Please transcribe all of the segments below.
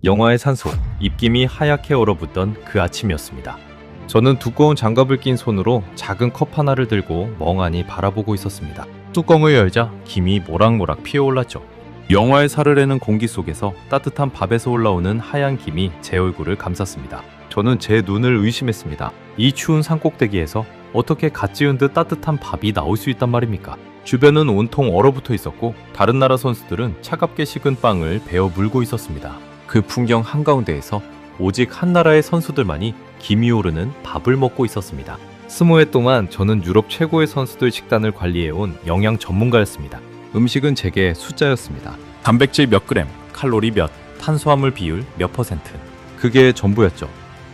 영화의 산소, 입김이 하얗게 얼어붙던 그 아침이었습니다. 저는 두꺼운 장갑을 낀 손으로 작은 컵 하나를 들고 멍하니 바라보고 있었습니다. 뚜껑을 열자 김이 모락모락 피어올랐죠. 영화의 살을 내는 공기 속에서 따뜻한 밥에서 올라오는 하얀 김이 제 얼굴을 감쌌습니다. 저는 제 눈을 의심했습니다. 이 추운 산꼭대기에서 어떻게 갓 지은 듯 따뜻한 밥이 나올 수 있단 말입니까? 주변은 온통 얼어붙어 있었고 다른 나라 선수들은 차갑게 식은 빵을 베어 물고 있었습니다. 그 풍경 한가운데에서 오직 한 나라의 선수들만이 김이 오르는 밥을 먹고 있었습니다. 20회 동안 저는 유럽 최고의 선수들 식단을 관리해온 영양 전문가였습니다. 음식은 제게 숫자였습니다. 단백질 몇 그램, 칼로리 몇, 탄수화물 비율 몇 퍼센트. 그게 전부였죠.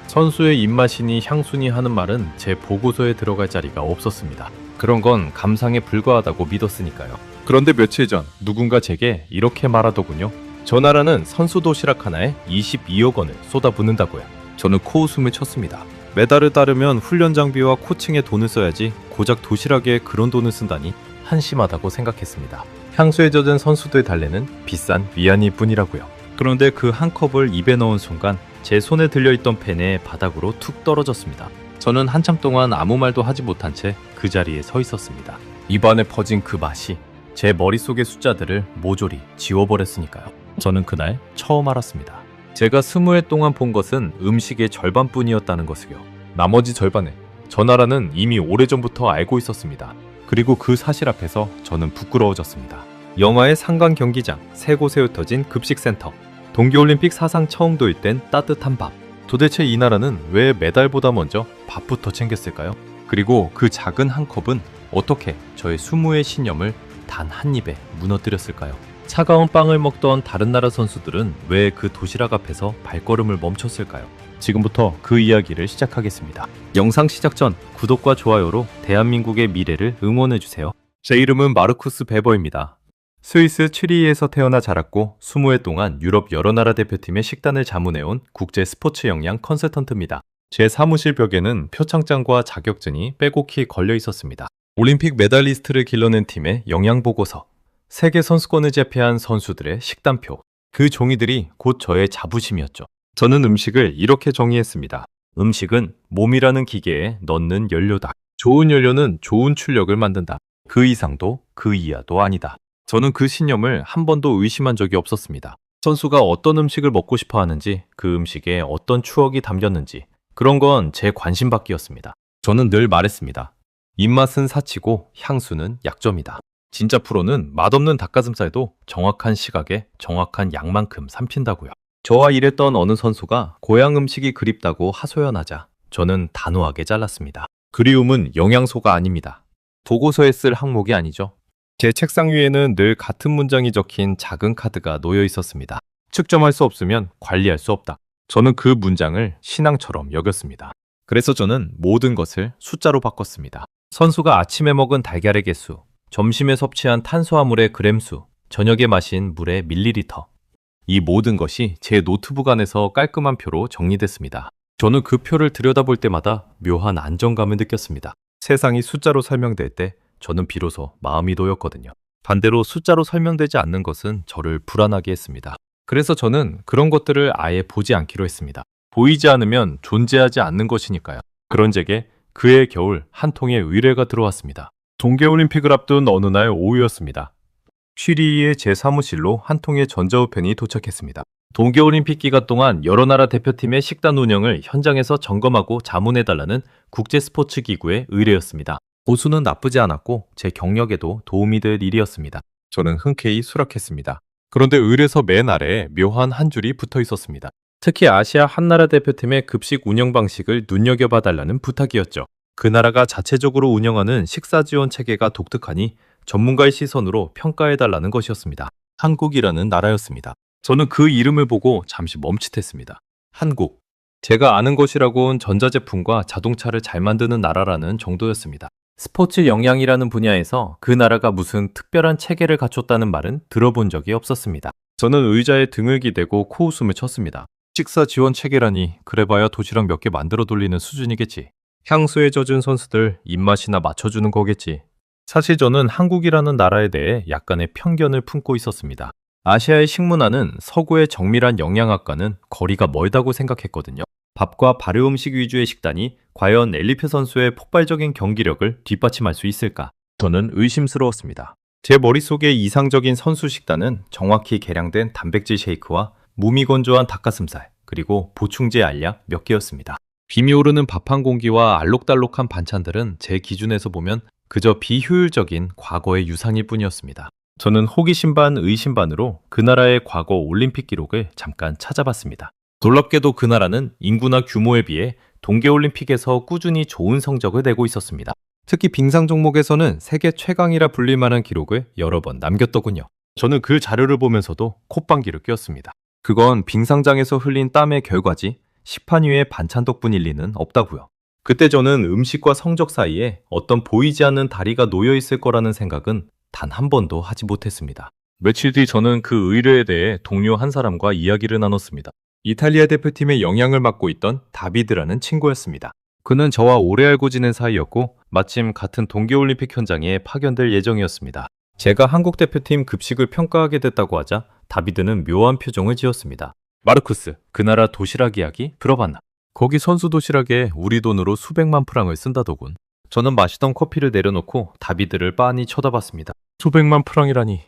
선수의 입맛이니 향수니 하는 말은 제 보고서에 들어갈 자리가 없었습니다. 그런 건 감상에 불과하다고 믿었으니까요. 그런데 며칠 전 누군가 제게 이렇게 말하더군요. 저 나라는 선수 도시락 하나에 22억 원을 쏟아붓는다고요. 저는 코웃음을 쳤습니다. 메달을 따르면 훈련 장비와 코칭에 돈을 써야지 고작 도시락에 그런 돈을 쓴다니 한심하다고 생각했습니다. 향수에 젖은 선수들 달래는 비싼 위안일 뿐이라고요. 그런데 그 한 컵을 입에 넣은 순간 제 손에 들려있던 펜에 바닥으로 툭 떨어졌습니다. 저는 한참 동안 아무 말도 하지 못한 채 그 자리에 서 있었습니다. 입안에 퍼진 그 맛이 제 머릿속의 숫자들을 모조리 지워버렸으니까요. 저는 그날 처음 알았습니다. 제가 20회 동안 본 것은 음식의 절반뿐이었다는 것을요. 나머지 절반을 저 나라는 이미 오래전부터 알고 있었습니다. 그리고 그 사실 앞에서 저는 부끄러워졌습니다. 영화의 상강 경기장, 세 곳에 흩어진 급식센터, 동계올림픽 사상 처음 도입된 따뜻한 밥. 도대체 이 나라는 왜 메달보다 먼저 밥부터 챙겼을까요? 그리고 그 작은 한 컵은 어떻게 저의 20의 신념을 단 한 입에 무너뜨렸을까요? 차가운 빵을 먹던 다른 나라 선수들은 왜 그 도시락 앞에서 발걸음을 멈췄을까요? 지금부터 그 이야기를 시작하겠습니다. 영상 시작 전 구독과 좋아요로 대한민국의 미래를 응원해주세요. 제 이름은 마르쿠스 베버입니다. 스위스 취리히에서 태어나 자랐고 20회 동안 유럽 여러 나라 대표팀의 식단을 자문해온 국제 스포츠 역량 컨설턴트입니다. 제 사무실 벽에는 표창장과 자격증이 빼곡히 걸려 있었습니다. 올림픽 메달리스트를 길러낸 팀의 영양보고서, 세계 선수권을 제패한 선수들의 식단표, 그 종이들이 곧 저의 자부심이었죠. 저는 음식을 이렇게 정의했습니다. 음식은 몸이라는 기계에 넣는 연료다. 좋은 연료는 좋은 출력을 만든다. 그 이상도 그 이하도 아니다. 저는 그 신념을 한 번도 의심한 적이 없었습니다. 선수가 어떤 음식을 먹고 싶어 하는지, 그 음식에 어떤 추억이 담겼는지, 그런 건 제 관심 밖이었습니다. 저는 늘 말했습니다. 입맛은 사치고 향수는 약점이다. 진짜 프로는 맛없는 닭가슴살도 정확한 시각에 정확한 양만큼 삼킨다고요. 저와 일했던 어느 선수가 고향 음식이 그립다고 하소연하자 저는 단호하게 잘랐습니다. 그리움은 영양소가 아닙니다. 보고서에 쓸 항목이 아니죠. 제 책상 위에는 늘 같은 문장이 적힌 작은 카드가 놓여 있었습니다. 측정할 수 없으면 관리할 수 없다. 저는 그 문장을 신앙처럼 여겼습니다. 그래서 저는 모든 것을 숫자로 바꿨습니다. 선수가 아침에 먹은 달걀의 개수, 점심에 섭취한 탄수화물의 그램수, 저녁에 마신 물의 밀리리터. 이 모든 것이 제 노트북 안에서 깔끔한 표로 정리됐습니다. 저는 그 표를 들여다볼 때마다 묘한 안정감을 느꼈습니다. 세상이 숫자로 설명될 때 저는 비로소 마음이 놓였거든요. 반대로 숫자로 설명되지 않는 것은 저를 불안하게 했습니다. 그래서 저는 그런 것들을 아예 보지 않기로 했습니다. 보이지 않으면 존재하지 않는 것이니까요. 그런 제게 그해 겨울 한 통의 의뢰가 들어왔습니다. 동계올림픽을 앞둔 어느 날 오후였습니다. 취리히의 제 사무실로 한 통의 전자우편이 도착했습니다. 동계올림픽 기간 동안 여러 나라 대표팀의 식단 운영을 현장에서 점검하고 자문해달라는 국제스포츠기구의 의뢰였습니다. 보수는 나쁘지 않았고 제 경력에도 도움이 될 일이었습니다. 저는 흔쾌히 수락했습니다. 그런데 의뢰서 맨 아래에 묘한 한 줄이 붙어 있었습니다. 특히 아시아 한나라 대표팀의 급식 운영 방식을 눈여겨봐달라는 부탁이었죠. 그 나라가 자체적으로 운영하는 식사 지원 체계가 독특하니 전문가의 시선으로 평가해달라는 것이었습니다. 한국이라는 나라였습니다. 저는 그 이름을 보고 잠시 멈칫했습니다. 한국. 제가 아는 것이라곤 전자제품과 자동차를 잘 만드는 나라라는 정도였습니다. 스포츠 영양이라는 분야에서 그 나라가 무슨 특별한 체계를 갖췄다는 말은 들어본 적이 없었습니다. 저는 의자에 등을 기대고 코웃음을 쳤습니다. 식사 지원 체계라니 그래봐야 도시락 몇 개 만들어 돌리는 수준이겠지. 향수에 젖은 선수들 입맛이나 맞춰주는 거겠지. 사실 저는 한국이라는 나라에 대해 약간의 편견을 품고 있었습니다. 아시아의 식문화는 서구의 정밀한 영양학과는 거리가 멀다고 생각했거든요. 밥과 발효 음식 위주의 식단이 과연 엘리페 선수의 폭발적인 경기력을 뒷받침할 수 있을까? 저는 의심스러웠습니다. 제 머릿속에 이상적인 선수 식단은 정확히 계량된 단백질 쉐이크와 무미건조한 닭가슴살, 그리고 보충제 알약 몇 개였습니다. 빔이 오르는 밥 한 공기와 알록달록한 반찬들은 제 기준에서 보면 그저 비효율적인 과거의 유산일 뿐이었습니다. 저는 호기심 반 의심 반으로 그 나라의 과거 올림픽 기록을 잠깐 찾아봤습니다. 놀랍게도 그 나라는 인구나 규모에 비해 동계올림픽에서 꾸준히 좋은 성적을 내고 있었습니다. 특히 빙상 종목에서는 세계 최강이라 불릴 만한 기록을 여러 번 남겼더군요. 저는 그 자료를 보면서도 콧방귀를 뀌었습니다. 그건 빙상장에서 흘린 땀의 결과지 시판 위의 반찬 덕분일 리는 없다고요. 그때 저는 음식과 성적 사이에 어떤 보이지 않는 다리가 놓여 있을 거라는 생각은 단 한 번도 하지 못했습니다. 며칠 뒤 저는 그 의뢰에 대해 동료 한 사람과 이야기를 나눴습니다. 이탈리아 대표팀의 영향을 맡고 있던 다비드라는 친구였습니다. 그는 저와 오래 알고 지낸 사이였고 마침 같은 동계올림픽 현장에 파견될 예정이었습니다. 제가 한국 대표팀 급식을 평가하게 됐다고 하자 다비드는 묘한 표정을 지었습니다. 마르쿠스, 그 나라 도시락 이야기 들어봤나? 거기 선수 도시락에 우리 돈으로 수백만 프랑을 쓴다더군. 저는 마시던 커피를 내려놓고 다비드를 빤히 쳐다봤습니다. 수백만 프랑이라니.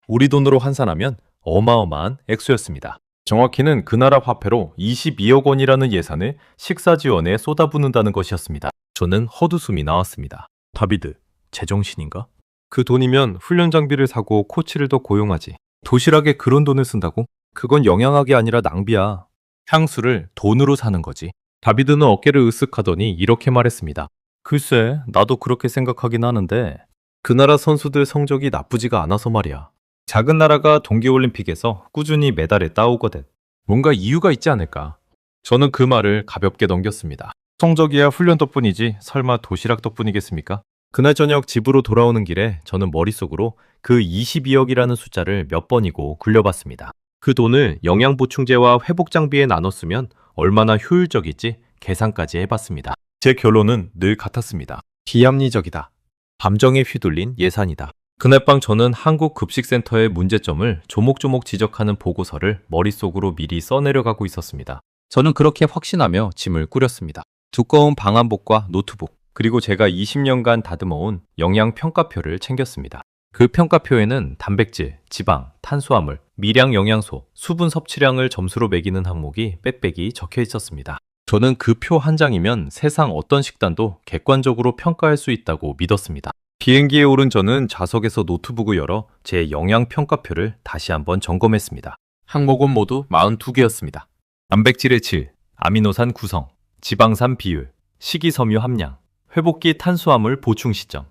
우리 돈으로 환산하면 어마어마한 액수였습니다. 정확히는 그 나라 화폐로 22억 원이라는 예산을 식사 지원에 쏟아붓는다는 것이었습니다. 저는 헛웃음이 나왔습니다. 다비드, 제정신인가? 그 돈이면 훈련 장비를 사고 코치를 더 고용하지. 도시락에 그런 돈을 쓴다고? 그건 영양학이 아니라 낭비야. 향수를 돈으로 사는 거지. 다비드는 어깨를 으쓱하더니 이렇게 말했습니다. 글쎄, 나도 그렇게 생각하긴 하는데 그 나라 선수들 성적이 나쁘지가 않아서 말이야. 작은 나라가 동계올림픽에서 꾸준히 메달을 따오거든. 뭔가 이유가 있지 않을까? 저는 그 말을 가볍게 넘겼습니다. 성적이야 훈련 덕분이지 설마 도시락 덕분이겠습니까? 그날 저녁 집으로 돌아오는 길에 저는 머릿속으로 그 22억이라는 숫자를 몇 번이고 굴려봤습니다. 그 돈을 영양 보충제와 회복 장비에 나눠 쓰면 얼마나 효율적일지 계산까지 해봤습니다. 제 결론은 늘 같았습니다. 비합리적이다. 감정에 휘둘린 예산이다. 그날 밤 저는 한국급식센터의 문제점을 조목조목 지적하는 보고서를 머릿속으로 미리 써내려가고 있었습니다. 저는 그렇게 확신하며 짐을 꾸렸습니다. 두꺼운 방한복과 노트북, 그리고 제가 20년간 다듬어온 영양평가표를 챙겼습니다. 그 평가표에는 단백질, 지방, 탄수화물, 미량 영양소, 수분 섭취량을 점수로 매기는 항목이 빽빽이 적혀 있었습니다. 저는 그 표 한 장이면 세상 어떤 식단도 객관적으로 평가할 수 있다고 믿었습니다. 비행기에 오른 저는 좌석에서 노트북을 열어 제 영양평가표를 다시 한번 점검했습니다. 항목은 모두 42개였습니다. 단백질의 질, 아미노산 구성, 지방산 비율, 식이섬유 함량, 회복기 탄수화물 보충 시점.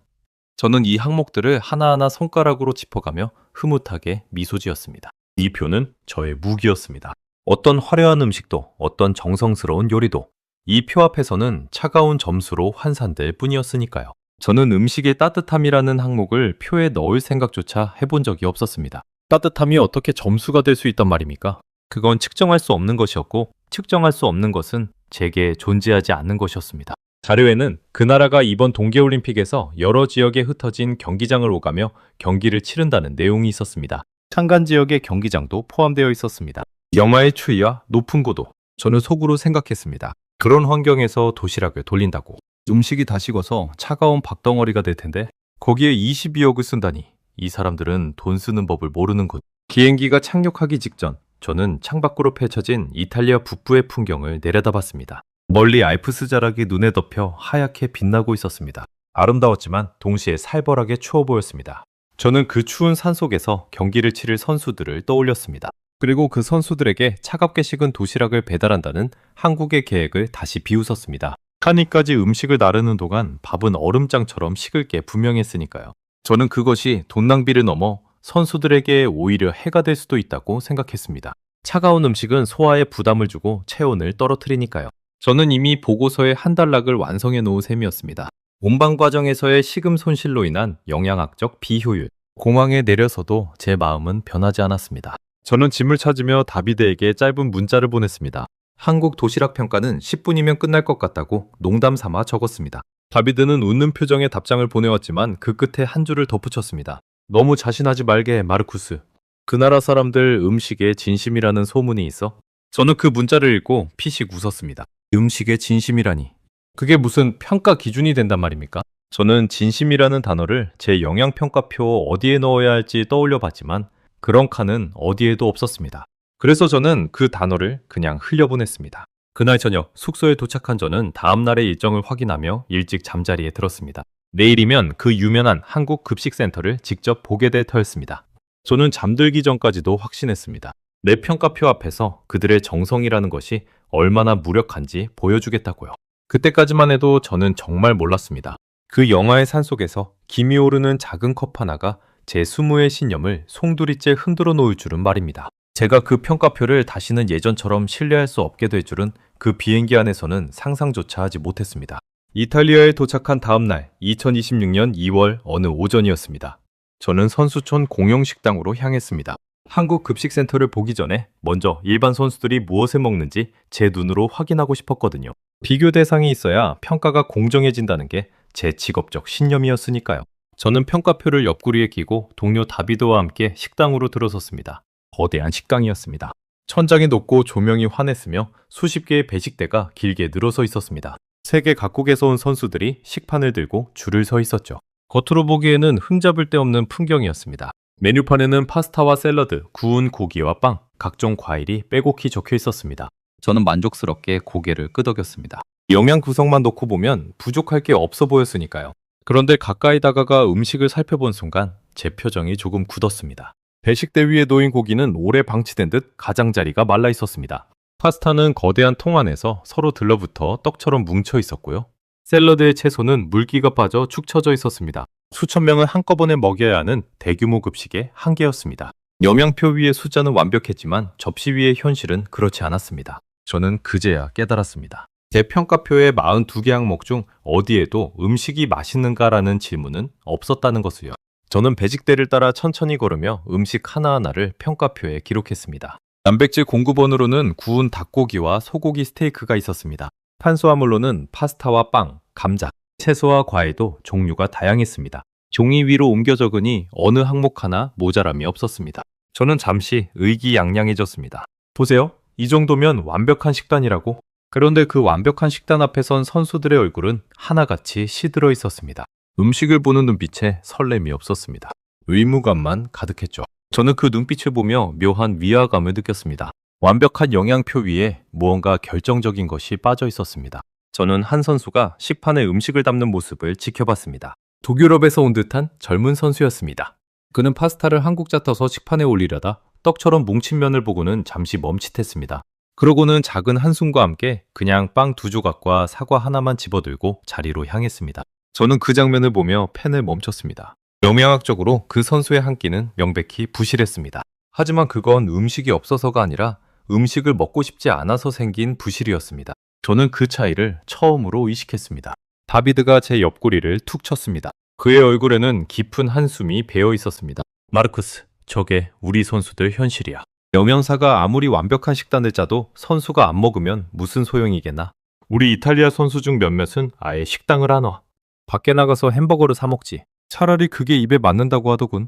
저는 이 항목들을 하나하나 손가락으로 짚어가며 흐뭇하게 미소 지었습니다. 이 표는 저의 무기였습니다. 어떤 화려한 음식도, 어떤 정성스러운 요리도 이 표 앞에서는 차가운 점수로 환산될 뿐이었으니까요. 저는 음식의 따뜻함이라는 항목을 표에 넣을 생각조차 해본 적이 없었습니다. 따뜻함이 어떻게 점수가 될 수 있단 말입니까? 그건 측정할 수 없는 것이었고 측정할 수 없는 것은 제게 존재하지 않는 것이었습니다. 자료에는 그 나라가 이번 동계올림픽에서 여러 지역에 흩어진 경기장을 오가며 경기를 치른다는 내용이 있었습니다. 창간 지역의 경기장도 포함되어 있었습니다. 영하의 추위와 높은 고도, 저는 속으로 생각했습니다. 그런 환경에서 도시락을 돌린다고. 음식이 다 식어서 차가운 밥덩어리가 될 텐데 거기에 22억을 쓴다니 이 사람들은 돈 쓰는 법을 모르는군. 비행기가 착륙하기 직전 저는 창밖으로 펼쳐진 이탈리아 북부의 풍경을 내려다봤습니다. 멀리 알프스 자락이 눈에 덮여 하얗게 빛나고 있었습니다. 아름다웠지만 동시에 살벌하게 추워 보였습니다. 저는 그 추운 산 속에서 경기를 치를 선수들을 떠올렸습니다. 그리고 그 선수들에게 차갑게 식은 도시락을 배달한다는 한국의 계획을 다시 비웃었습니다. 칸이까지 음식을 나르는 동안 밥은 얼음장처럼 식을 게 분명했으니까요. 저는 그것이 돈 낭비를 넘어 선수들에게 오히려 해가 될 수도 있다고 생각했습니다. 차가운 음식은 소화에 부담을 주고 체온을 떨어뜨리니까요. 저는 이미 보고서의 한 단락을 완성해 놓은 셈이었습니다. 온방 과정에서의 식음 손실로 인한 영양학적 비효율. 공항에 내려서도 제 마음은 변하지 않았습니다. 저는 짐을 찾으며 다비드에게 짧은 문자를 보냈습니다. 한국 도시락 평가는 10분이면 끝날 것 같다고 농담 삼아 적었습니다. 다비드는 웃는 표정의 답장을 보내왔지만 그 끝에 한 줄을 덧붙였습니다. 너무 자신하지 말게, 마르쿠스. 그 나라 사람들 음식에 진심이라는 소문이 있어. 저는 그 문자를 읽고 피식 웃었습니다. 음식에 진심이라니. 그게 무슨 평가 기준이 된단 말입니까? 저는 진심이라는 단어를 제 영양평가표 어디에 넣어야 할지 떠올려 봤지만 그런 칸은 어디에도 없었습니다. 그래서 저는 그 단어를 그냥 흘려보냈습니다. 그날 저녁 숙소에 도착한 저는 다음 날의 일정을 확인하며 일찍 잠자리에 들었습니다. 내일이면 그 유명한 한국 급식센터를 직접 보게 될 터였습니다. 저는 잠들기 전까지도 확신했습니다. 내 평가표 앞에서 그들의 정성이라는 것이 얼마나 무력한지 보여주겠다고요. 그때까지만 해도 저는 정말 몰랐습니다. 그 영화의 산속에서 김이 오르는 작은 컵 하나가 제 수모의 신념을 송두리째 흔들어 놓을 줄은 말입니다. 제가 그 평가표를 다시는 예전처럼 신뢰할 수 없게 될 줄은 그 비행기 안에서는 상상조차 하지 못했습니다. 이탈리아에 도착한 다음 날 2026년 2월 어느 오전이었습니다. 저는 선수촌 공영식당으로 향했습니다. 한국 급식센터를 보기 전에 먼저 일반 선수들이 무엇을 먹는지 제 눈으로 확인하고 싶었거든요. 비교 대상이 있어야 평가가 공정해진다는 게 제 직업적 신념이었으니까요. 저는 평가표를 옆구리에 끼고 동료 다비드와 함께 식당으로 들어섰습니다. 거대한 식당이었습니다. 천장이 높고 조명이 환했으며 수십 개의 배식대가 길게 늘어서 있었습니다. 세계 각국에서 온 선수들이 식판을 들고 줄을 서 있었죠. 겉으로 보기에는 흠잡을 데 없는 풍경이었습니다. 메뉴판에는 파스타와 샐러드, 구운 고기와 빵, 각종 과일이 빼곡히 적혀 있었습니다. 저는 만족스럽게 고개를 끄덕였습니다. 영양 구성만 놓고 보면 부족할 게 없어 보였으니까요. 그런데 가까이 다가가 음식을 살펴본 순간 제 표정이 조금 굳었습니다. 배식대 위에 놓인 고기는 오래 방치된 듯 가장자리가 말라 있었습니다. 파스타는 거대한 통 안에서 서로 들러붙어 떡처럼 뭉쳐 있었고요. 샐러드의 채소는 물기가 빠져 축 처져 있었습니다. 수천 명을 한꺼번에 먹여야 하는 대규모 급식의 한계였습니다. 영양표 위의 숫자는 완벽했지만 접시 위의 현실은 그렇지 않았습니다. 저는 그제야 깨달았습니다. 제 평가표의 42개 항목 중 어디에도 음식이 맛있는가라는 질문은 없었다는 것을요. 저는 배식대를 따라 천천히 걸으며 음식 하나하나를 평가표에 기록했습니다. 단백질 공급원으로는 구운 닭고기와 소고기 스테이크가 있었습니다. 탄수화물로는 파스타와 빵, 감자, 채소와 과일도 종류가 다양했습니다. 종이 위로 옮겨 적으니 어느 항목 하나 모자람이 없었습니다. 저는 잠시 의기양양해졌습니다. 보세요. 이 정도면 완벽한 식단이라고. 그런데 그 완벽한 식단 앞에 선 선수들의 얼굴은 하나같이 시들어 있었습니다. 음식을 보는 눈빛에 설렘이 없었습니다. 의무감만 가득했죠. 저는 그 눈빛을 보며 묘한 위화감을 느꼈습니다. 완벽한 영양표 위에 무언가 결정적인 것이 빠져 있었습니다. 저는 한 선수가 식판에 음식을 담는 모습을 지켜봤습니다. 북유럽에서 온 듯한 젊은 선수였습니다. 그는 파스타를 한 국자 떠서 식판에 올리려다 떡처럼 뭉친 면을 보고는 잠시 멈칫했습니다. 그러고는 작은 한숨과 함께 그냥 빵 2조각과 사과 하나만 집어들고 자리로 향했습니다. 저는 그 장면을 보며 펜을 멈췄습니다. 영양학적으로 그 선수의 한 끼는 명백히 부실했습니다. 하지만 그건 음식이 없어서가 아니라 음식을 먹고 싶지 않아서 생긴 부실이었습니다. 저는 그 차이를 처음으로 의식했습니다. 다비드가 제 옆구리를 툭 쳤습니다. 그의 얼굴에는 깊은 한숨이 배어 있었습니다. 마르쿠스, 저게 우리 선수들 현실이야. 영양사가 아무리 완벽한 식단을 짜도 선수가 안 먹으면 무슨 소용이겠나. 우리 이탈리아 선수 중 몇몇은 아예 식당을 안 와. 밖에 나가서 햄버거를 사 먹지. 차라리 그게 입에 맞는다고 하더군.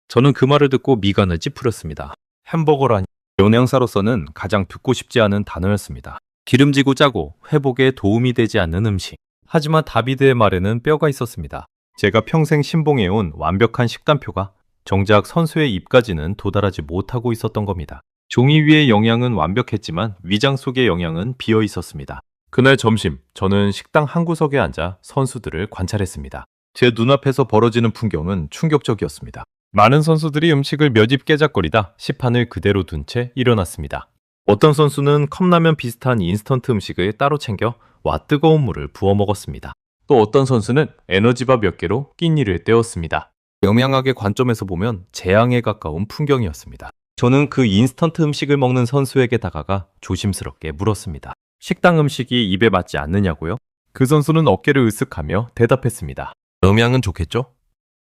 저는 그 말을 듣고 미간을 찌푸렸습니다. 햄버거라니. 영양사로서는 가장 듣고 싶지 않은 단어였습니다. 기름지고 짜고 회복에 도움이 되지 않는 음식. 하지만 다비드의 말에는 뼈가 있었습니다. 제가 평생 신봉해온 완벽한 식단표가 정작 선수의 입까지는 도달하지 못하고 있었던 겁니다. 종이 위의 영양은 완벽했지만 위장 속의 영양은 비어 있었습니다. 그날 점심, 저는 식당 한 구석에 앉아 선수들을 관찰했습니다. 제 눈앞에서 벌어지는 풍경은 충격적이었습니다. 많은 선수들이 음식을 몇 입 깨작거리다 식판을 그대로 둔 채 일어났습니다. 어떤 선수는 컵라면 비슷한 인스턴트 음식을 따로 챙겨 와 뜨거운 물을 부어 먹었습니다. 또 어떤 선수는 에너지바 몇 개로 끼니를 때웠습니다. 영양학의 관점에서 보면 재앙에 가까운 풍경이었습니다. 저는 그 인스턴트 음식을 먹는 선수에게 다가가 조심스럽게 물었습니다. 식당 음식이 입에 맞지 않느냐고요? 그 선수는 어깨를 으쓱하며 대답했습니다. 영양은 좋겠죠?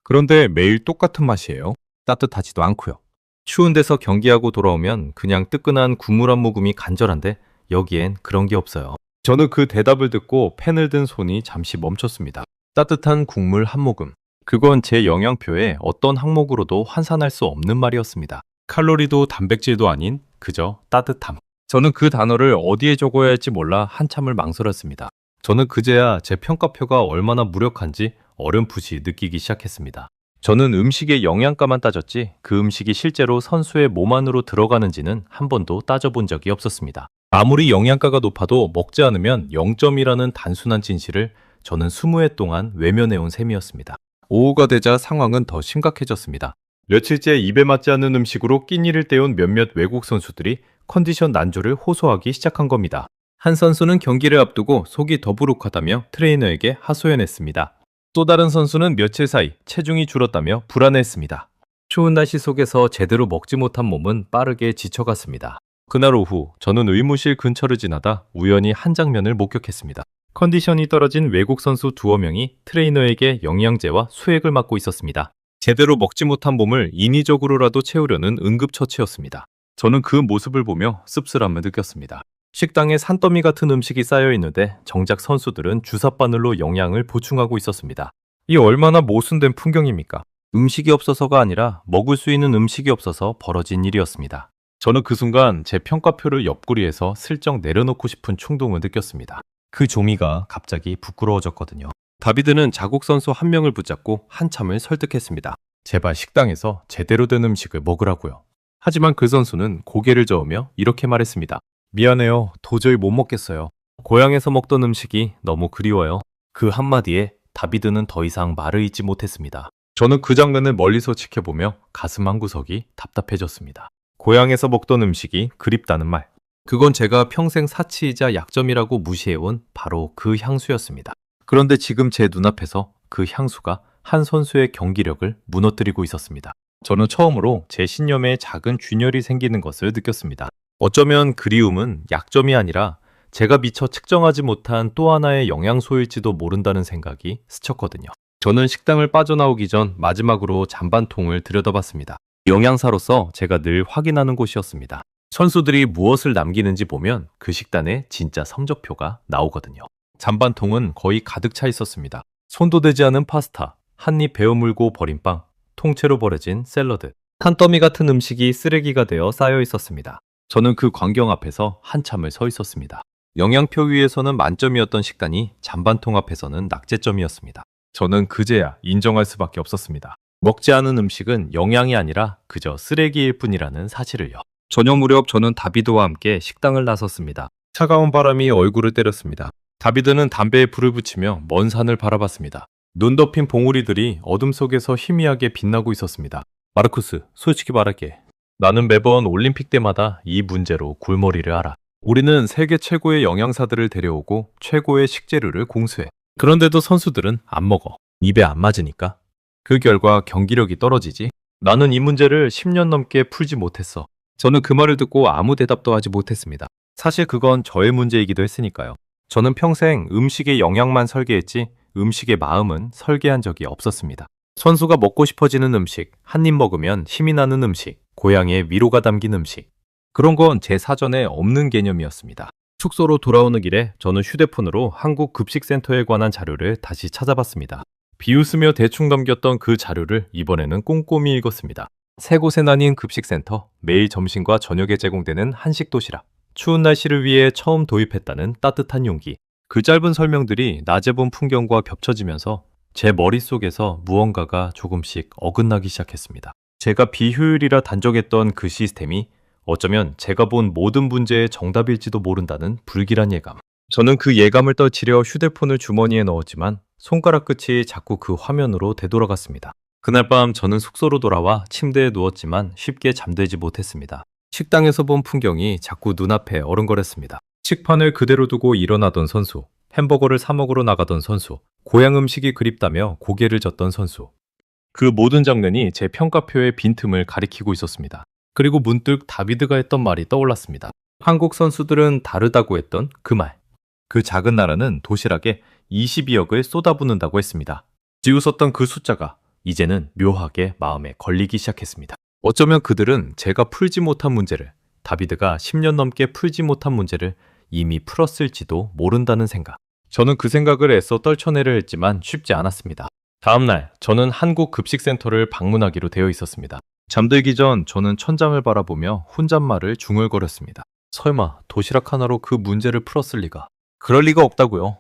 그런데 매일 똑같은 맛이에요. 따뜻하지도 않고요. 추운 데서 경기하고 돌아오면 그냥 뜨끈한 국물 한 모금이 간절한데 여기엔 그런 게 없어요. 저는 그 대답을 듣고 펜을 든 손이 잠시 멈췄습니다. 따뜻한 국물 한 모금. 그건 제 영양표에 어떤 항목으로도 환산할 수 없는 말이었습니다. 칼로리도 단백질도 아닌 그저 따뜻함. 저는 그 단어를 어디에 적어야 할지 몰라 한참을 망설였습니다. 저는 그제야 제 평가표가 얼마나 무력한지 어렴풋이 느끼기 시작했습니다. 저는 음식의 영양가만 따졌지 그 음식이 실제로 선수의 몸 안으로 들어가는지는 한 번도 따져본 적이 없었습니다. 아무리 영양가가 높아도 먹지 않으면 0점이라는 단순한 진실을 저는 20회 동안 외면해온 셈이었습니다. 오후가 되자 상황은 더 심각해졌습니다. 며칠째 입에 맞지 않는 음식으로 끼니를 때운 몇몇 외국 선수들이 컨디션 난조를 호소하기 시작한 겁니다. 한 선수는 경기를 앞두고 속이 더부룩하다며 트레이너에게 하소연했습니다. 또 다른 선수는 며칠 사이 체중이 줄었다며 불안해했습니다. 추운 날씨 속에서 제대로 먹지 못한 몸은 빠르게 지쳐갔습니다. 그날 오후 저는 의무실 근처를 지나다 우연히 한 장면을 목격했습니다. 컨디션이 떨어진 외국 선수 두어 명이 트레이너에게 영양제와 수액을 맞고 있었습니다. 제대로 먹지 못한 몸을 인위적으로라도 채우려는 응급처치였습니다. 저는 그 모습을 보며 씁쓸함을 느꼈습니다. 식당에 산더미 같은 음식이 쌓여 있는데 정작 선수들은 주사바늘로 영양을 보충하고 있었습니다. 이 얼마나 모순된 풍경입니까? 음식이 없어서가 아니라 먹을 수 있는 음식이 없어서 벌어진 일이었습니다. 저는 그 순간 제 평가표를 옆구리에서 슬쩍 내려놓고 싶은 충동을 느꼈습니다. 그 종이가 갑자기 부끄러워졌거든요. 다비드는 자국 선수 한 명을 붙잡고 한참을 설득했습니다. 제발 식당에서 제대로 된 음식을 먹으라고요. 하지만 그 선수는 고개를 저으며 이렇게 말했습니다. 미안해요. 도저히 못 먹겠어요. 고향에서 먹던 음식이 너무 그리워요. 그 한마디에 다비드는 더 이상 말을 잇지 못했습니다. 저는 그 장면을 멀리서 지켜보며 가슴 한구석이 답답해졌습니다. 고향에서 먹던 음식이 그립다는 말. 그건 제가 평생 사치이자 약점이라고 무시해온 바로 그 향수였습니다. 그런데 지금 제 눈앞에서 그 향수가 한 선수의 경기력을 무너뜨리고 있었습니다. 저는 처음으로 제 신념에 작은 균열이 생기는 것을 느꼈습니다. 어쩌면 그리움은 약점이 아니라 제가 미처 측정하지 못한 또 하나의 영양소일지도 모른다는 생각이 스쳤거든요. 저는 식당을 빠져나오기 전 마지막으로 잔반통을 들여다봤습니다. 영양사로서 제가 늘 확인하는 곳이었습니다. 선수들이 무엇을 남기는지 보면 그 식단의 진짜 성적표가 나오거든요. 잔반통은 거의 가득 차 있었습니다. 손도 대지 않은 파스타, 한입 베어 물고 버린 빵, 통째로 버려진 샐러드, 산더미 같은 음식이 쓰레기가 되어 쌓여 있었습니다. 저는 그 광경 앞에서 한참을 서 있었습니다. 영양표 위에서는 만점이었던 식단이 잔반통 앞에서는 낙제점이었습니다. 저는 그제야 인정할 수밖에 없었습니다. 먹지 않은 음식은 영양이 아니라 그저 쓰레기일 뿐이라는 사실을요. 저녁 무렵 저는 다비드와 함께 식당을 나섰습니다. 차가운 바람이 얼굴을 때렸습니다. 다비드는 담배에 불을 붙이며 먼 산을 바라봤습니다. 눈 덮인 봉우리들이 어둠 속에서 희미하게 빛나고 있었습니다. 마르쿠스, 솔직히 말할게. 나는 매번 올림픽 때마다 이 문제로 골머리를 앓아. 우리는 세계 최고의 영양사들을 데려오고 최고의 식재료를 공수해. 그런데도 선수들은 안 먹어. 입에 안 맞으니까. 그 결과 경기력이 떨어지지. 나는 이 문제를 10년 넘게 풀지 못했어. 저는 그 말을 듣고 아무 대답도 하지 못했습니다. 사실 그건 저의 문제이기도 했으니까요. 저는 평생 음식의 영양만 설계했지 음식의 마음은 설계한 적이 없었습니다. 선수가 먹고 싶어지는 음식, 한 입 먹으면 힘이 나는 음식, 고향의 위로가 담긴 음식. 그런 건 제 사전에 없는 개념이었습니다. 숙소로 돌아오는 길에 저는 휴대폰으로 한국급식센터에 관한 자료를 다시 찾아봤습니다. 비웃으며 대충 넘겼던 그 자료를 이번에는 꼼꼼히 읽었습니다. 세 곳에 나뉜 급식센터, 매일 점심과 저녁에 제공되는 한식 도시락, 추운 날씨를 위해 처음 도입했다는 따뜻한 용기. 그 짧은 설명들이 낮에 본 풍경과 겹쳐지면서 제 머릿속에서 무언가가 조금씩 어긋나기 시작했습니다. 제가 비효율이라 단정했던 그 시스템이 어쩌면 제가 본 모든 문제의 정답일지도 모른다는 불길한 예감. 저는 그 예감을 떨치려 휴대폰을 주머니에 넣었지만 손가락 끝이 자꾸 그 화면으로 되돌아갔습니다. 그날 밤 저는 숙소로 돌아와 침대에 누웠지만 쉽게 잠들지 못했습니다. 식당에서 본 풍경이 자꾸 눈앞에 어른거렸습니다. 식판을 그대로 두고 일어나던 선수, 햄버거를 사 먹으러 나가던 선수, 고향 음식이 그립다며 고개를 젓던 선수. 그 모든 장면이 제 평가표의 빈틈을 가리키고 있었습니다. 그리고 문득 다비드가 했던 말이 떠올랐습니다. 한국 선수들은 다르다고 했던 그 말. 그 작은 나라는 도시락에 22억을 쏟아붓는다고 했습니다. 지웃었던 그 숫자가 이제는 묘하게 마음에 걸리기 시작했습니다. 어쩌면 그들은 제가 풀지 못한 문제를, 다비드가 10년 넘게 풀지 못한 문제를 이미 풀었을지도 모른다는 생각. 저는 그 생각을 애써 떨쳐내려 했지만 쉽지 않았습니다. 다음 날 저는 한국급식센터를 방문하기로 되어 있었습니다. 잠들기 전 저는 천장을 바라보며 혼잣말을 중얼거렸습니다. 설마 도시락 하나로 그 문제를 풀었을 리가. 그럴 리가 없다고요.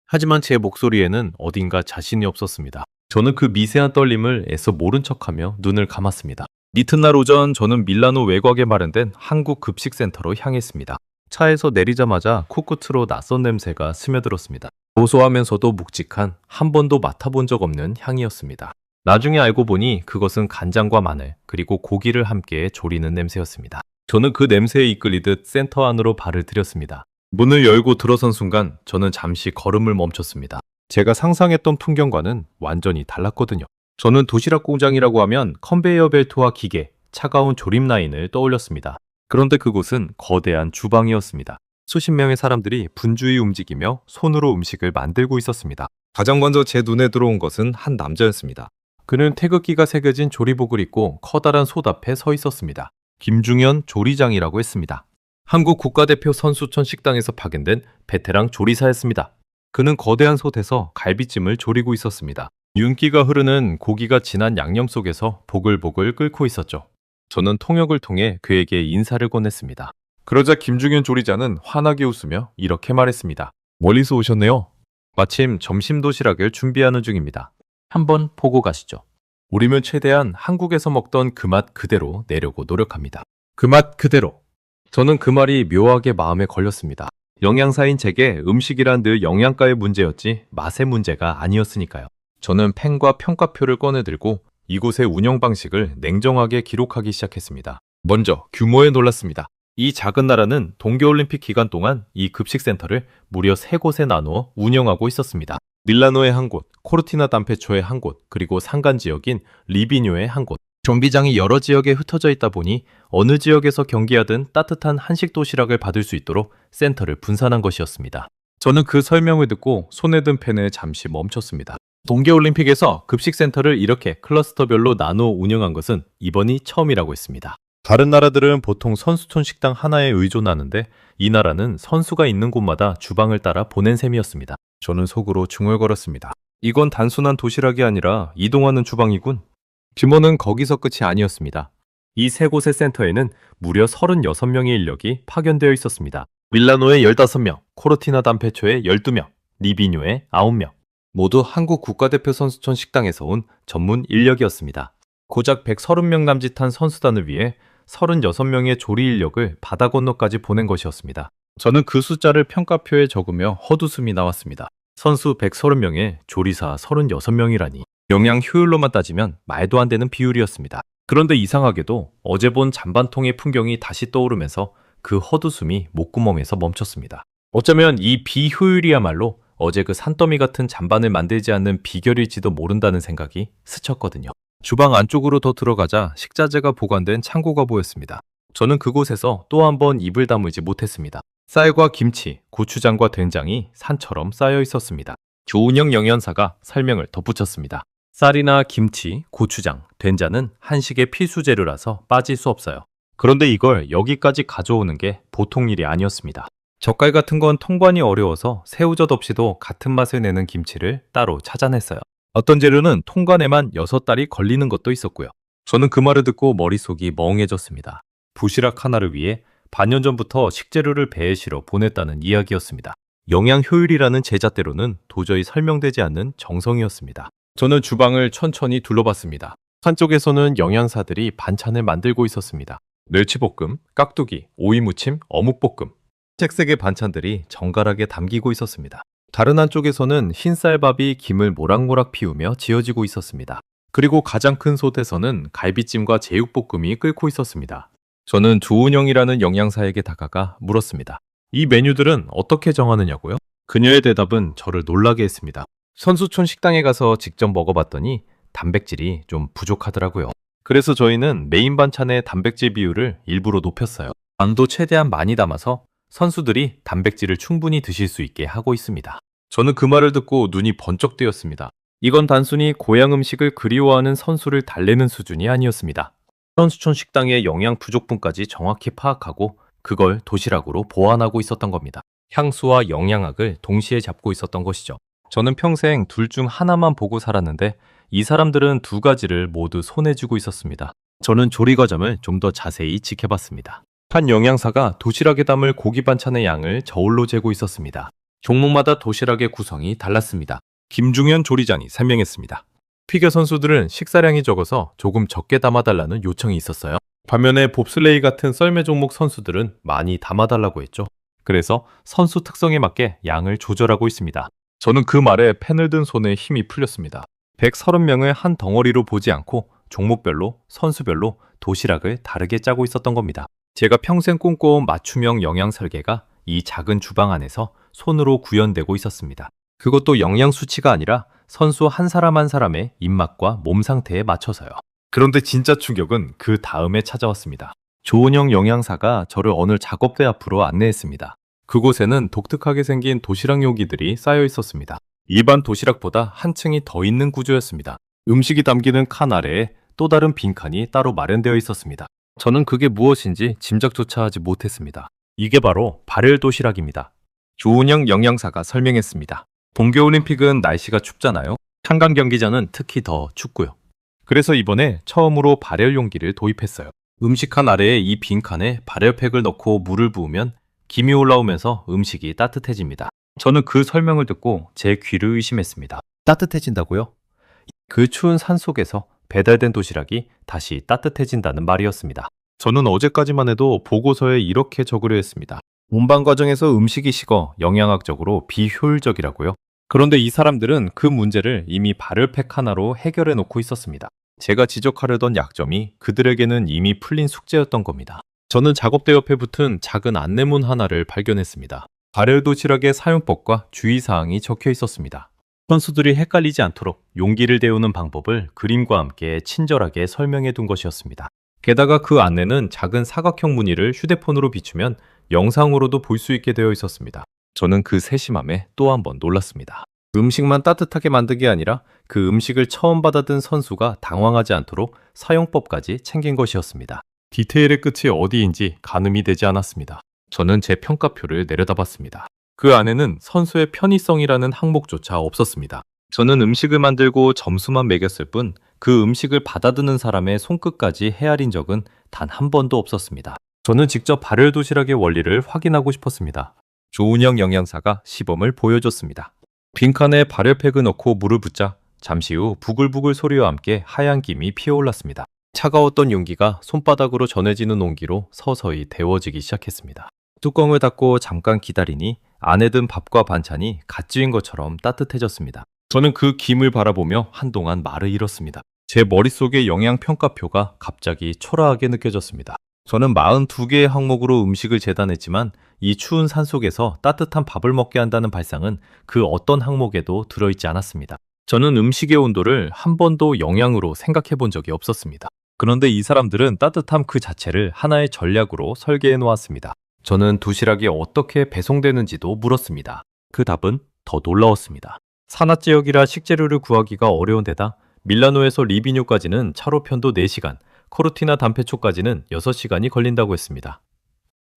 하지만 제 목소리에는 어딘가 자신이 없었습니다. 저는 그 미세한 떨림을 애써 모른 척하며 눈을 감았습니다. 이튿날 오전 저는 밀라노 외곽에 마련된 한국 급식센터로 향했습니다. 차에서 내리자마자 코끝으로 낯선 냄새가 스며들었습니다. 고소하면서도 묵직한 한 번도 맡아본 적 없는 향이었습니다. 나중에 알고 보니 그것은 간장과 마늘 그리고 고기를 함께 조리는 냄새였습니다. 저는 그 냄새에 이끌리듯 센터 안으로 발을 들였습니다. 문을 열고 들어선 순간 저는 잠시 걸음을 멈췄습니다. 제가 상상했던 풍경과는 완전히 달랐거든요. 저는 도시락 공장이라고 하면 컨베이어 벨트와 기계, 차가운 조림 라인을 떠올렸습니다. 그런데 그곳은 거대한 주방이었습니다. 수십 명의 사람들이 분주히 움직이며 손으로 음식을 만들고 있었습니다. 가장 먼저 제 눈에 들어온 것은 한 남자였습니다. 그는 태극기가 새겨진 조리복을 입고 커다란 솥 앞에 서 있었습니다. 김중현 조리장이라고 했습니다. 한국 국가대표 선수촌 식당에서 파견된 베테랑 조리사였습니다. 그는 거대한 솥에서 갈비찜을 조리고 있었습니다. 윤기가 흐르는 고기가 진한 양념 속에서 보글보글 끓고 있었죠. 저는 통역을 통해 그에게 인사를 건넸습니다. 그러자 김중현 조리자는 환하게 웃으며 이렇게 말했습니다. 멀리서 오셨네요. 마침 점심 도시락을 준비하는 중입니다. 한번 보고 가시죠. 우리는 최대한 한국에서 먹던 그 맛 그대로 내려고 노력합니다. 그 맛 그대로. 저는 그 말이 묘하게 마음에 걸렸습니다. 영양사인 제게 음식이란 늘 영양가의 문제였지 맛의 문제가 아니었으니까요. 저는 펜과 평가표를 꺼내들고 이곳의 운영 방식을 냉정하게 기록하기 시작했습니다. 먼저 규모에 놀랐습니다. 이 작은 나라는 동계올림픽 기간 동안 이 급식센터를 무려 3곳에 나누어 운영하고 있었습니다. 밀라노에 한 곳, 코르티나 담페초에 한 곳, 그리고 산간 지역인 리비뇨에 한 곳. 정비장이 여러 지역에 흩어져 있다 보니 어느 지역에서 경기하든 따뜻한 한식 도시락을 받을 수 있도록 센터를 분산한 것이었습니다. 저는 그 설명을 듣고 손에 든 펜을 잠시 멈췄습니다. 동계올림픽에서 급식센터를 이렇게 클러스터별로 나누어 운영한 것은 이번이 처음이라고 했습니다. 다른 나라들은 보통 선수촌 식당 하나에 의존하는데 이 나라는 선수가 있는 곳마다 주방을 따라 보낸 셈이었습니다. 저는 속으로 중얼거렸습니다. 이건 단순한 도시락이 아니라 이동하는 주방이군. 규모는 거기서 끝이 아니었습니다. 이 3곳의 센터에는 무려 36명의 인력이 파견되어 있었습니다. 밀라노에 15명, 코르티나 담페초에 12명, 리비뇨에 9명. 모두 한국 국가대표 선수촌 식당에서 온 전문 인력이었습니다. 고작 130명 남짓한 선수단을 위해 36명의 조리 인력을 바다 건너까지 보낸 것이었습니다. 저는 그 숫자를 평가표에 적으며 헛웃음이 나왔습니다. 선수 130명에 조리사 36명이라니. 영양 효율로만 따지면 말도 안 되는 비율이었습니다. 그런데 이상하게도 어제 본 잔반통의 풍경이 다시 떠오르면서 그 헛웃음이 목구멍에서 멈췄습니다. 어쩌면 이 비효율이야말로 어제 그 산더미 같은 잔반을 만들지 않는 비결일지도 모른다는 생각이 스쳤거든요. 주방 안쪽으로 더 들어가자 식자재가 보관된 창고가 보였습니다. 저는 그곳에서 또 한 번 입을 다물지 못했습니다. 쌀과 김치, 고추장과 된장이 산처럼 쌓여 있었습니다. 조은영 영연사가 설명을 덧붙였습니다. 쌀이나 김치, 고추장, 된장은 한식의 필수 재료라서 빠질 수 없어요. 그런데 이걸 여기까지 가져오는 게 보통 일이 아니었습니다. 젓갈 같은 건 통관이 어려워서 새우젓 없이도 같은 맛을 내는 김치를 따로 찾아냈어요. 어떤 재료는 통관에만 6달이 걸리는 것도 있었고요. 저는 그 말을 듣고 머릿속이 멍해졌습니다. 도시락 하나를 위해 반년 전부터 식재료를 배에 실어 보냈다는 이야기였습니다. 영양 효율이라는 제잣대로는 도저히 설명되지 않는 정성이었습니다. 저는 주방을 천천히 둘러봤습니다. 한쪽에서는 영양사들이 반찬을 만들고 있었습니다. 멸치볶음, 깍두기, 오이무침, 어묵볶음. 색색의 반찬들이 정갈하게 담기고 있었습니다. 다른 한쪽에서는 흰쌀밥이 김을 모락모락 피우며 지어지고 있었습니다. 그리고 가장 큰 솥에서는 갈비찜과 제육볶음이 끓고 있었습니다. 저는 조은영이라는 영양사에게 다가가 물었습니다. 이 메뉴들은 어떻게 정하느냐고요? 그녀의 대답은 저를 놀라게 했습니다. 선수촌 식당에 가서 직접 먹어봤더니 단백질이 좀 부족하더라고요. 그래서 저희는 메인 반찬의 단백질 비율을 일부러 높였어요. 양도 최대한 많이 담아서 선수들이 단백질을 충분히 드실 수 있게 하고 있습니다. 저는 그 말을 듣고 눈이 번쩍 뜨였습니다. 이건 단순히 고향 음식을 그리워하는 선수를 달래는 수준이 아니었습니다. 선수촌 식당의 영양 부족분까지 정확히 파악하고 그걸 도시락으로 보완하고 있었던 겁니다. 향수와 영양학을 동시에 잡고 있었던 것이죠. 저는 평생 둘 중 하나만 보고 살았는데 이 사람들은 두 가지를 모두 손에 쥐고 있었습니다. 저는 조리 과정을 좀 더 자세히 지켜봤습니다. 한 영양사가 도시락에 담을 고기 반찬의 양을 저울로 재고 있었습니다. 종목마다 도시락의 구성이 달랐습니다. 김중현 조리장이 설명했습니다. 피겨 선수들은 식사량이 적어서 조금 적게 담아달라는 요청이 있었어요. 반면에 봅슬레이 같은 썰매 종목 선수들은 많이 담아달라고 했죠. 그래서 선수 특성에 맞게 양을 조절하고 있습니다. 저는 그 말에 펜을 든 손에 힘이 풀렸습니다. 130명을 한 덩어리로 보지 않고 종목별로, 선수별로 도시락을 다르게 짜고 있었던 겁니다. 제가 평생 꿈꿔온 맞춤형 영양 설계가 이 작은 주방 안에서 손으로 구현되고 있었습니다. 그것도 영양 수치가 아니라 선수 한 사람 한 사람의 입맛과 몸 상태에 맞춰서요. 그런데 진짜 충격은 그 다음에 찾아왔습니다. 조은영 영양사가 저를 어느 작업대 앞으로 안내했습니다. 그곳에는 독특하게 생긴 도시락 용기들이 쌓여 있었습니다. 일반 도시락보다 한 층이 더 있는 구조였습니다. 음식이 담기는 칸 아래에 또 다른 빈칸이 따로 마련되어 있었습니다. 저는 그게 무엇인지 짐작조차 하지 못했습니다. 이게 바로 발열 도시락입니다. 조은영 영양사가 설명했습니다. 동계올림픽은 날씨가 춥잖아요. 한강 경기장은 특히 더 춥고요. 그래서 이번에 처음으로 발열 용기를 도입했어요. 음식 칸 아래에 이 빈칸에 발열팩을 넣고 물을 부으면 김이 올라오면서 음식이 따뜻해집니다. 저는 그 설명을 듣고 제 귀를 의심했습니다. 따뜻해진다고요? 그 추운 산 속에서 배달된 도시락이 다시 따뜻해진다는 말이었습니다. 저는 어제까지만 해도 보고서에 이렇게 적으려 했습니다. 운반 과정에서 음식이 식어 영양학적으로 비효율적이라고요. 그런데 이 사람들은 그 문제를 이미 발열팩 하나로 해결해 놓고 있었습니다. 제가 지적하려던 약점이 그들에게는 이미 풀린 숙제였던 겁니다. 저는 작업대 옆에 붙은 작은 안내문 하나를 발견했습니다. 발열 도시락의 사용법과 주의사항이 적혀 있었습니다. 선수들이 헷갈리지 않도록 용기를 데우는 방법을 그림과 함께 친절하게 설명해 둔 것이었습니다. 게다가 그 안내는 작은 사각형 무늬를 휴대폰으로 비추면 영상으로도 볼 수 있게 되어 있었습니다. 저는 그 세심함에 또 한 번 놀랐습니다. 음식만 따뜻하게 만든 게 아니라 그 음식을 처음 받아든 선수가 당황하지 않도록 사용법까지 챙긴 것이었습니다. 디테일의 끝이 어디인지 가늠이 되지 않았습니다. 저는 제 평가표를 내려다봤습니다. 그 안에는 선수의 편의성이라는 항목조차 없었습니다. 저는 음식을 만들고 점수만 매겼을 뿐 그 음식을 받아드는 사람의 손끝까지 헤아린 적은 단 한 번도 없었습니다. 저는 직접 발열 도시락의 원리를 확인하고 싶었습니다. 조은영 영양사가 시범을 보여줬습니다. 빈칸에 발열팩을 넣고 물을 붓자 잠시 후 부글부글 소리와 함께 하얀 김이 피어올랐습니다. 차가웠던 용기가 손바닥으로 전해지는 온기로 서서히 데워지기 시작했습니다. 뚜껑을 닫고 잠깐 기다리니 안에 든 밥과 반찬이 갓 지은 것처럼 따뜻해졌습니다. 저는 그 김을 바라보며 한동안 말을 잃었습니다. 제 머릿속의 영양평가표가 갑자기 초라하게 느껴졌습니다. 저는 42개의 항목으로 음식을 재단했지만 이 추운 산속에서 따뜻한 밥을 먹게 한다는 발상은 그 어떤 항목에도 들어있지 않았습니다. 저는 음식의 온도를 한 번도 영양으로 생각해 본 적이 없었습니다. 그런데 이 사람들은 따뜻함 그 자체를 하나의 전략으로 설계해 놓았습니다. 저는 도시락이 어떻게 배송되는지도 물었습니다. 그 답은 더 놀라웠습니다. 산하 지역이라 식재료를 구하기가 어려운 데다 밀라노에서 리비뉴까지는 차로 편도 4시간, 코르티나 담페초까지는 6시간이 걸린다고 했습니다.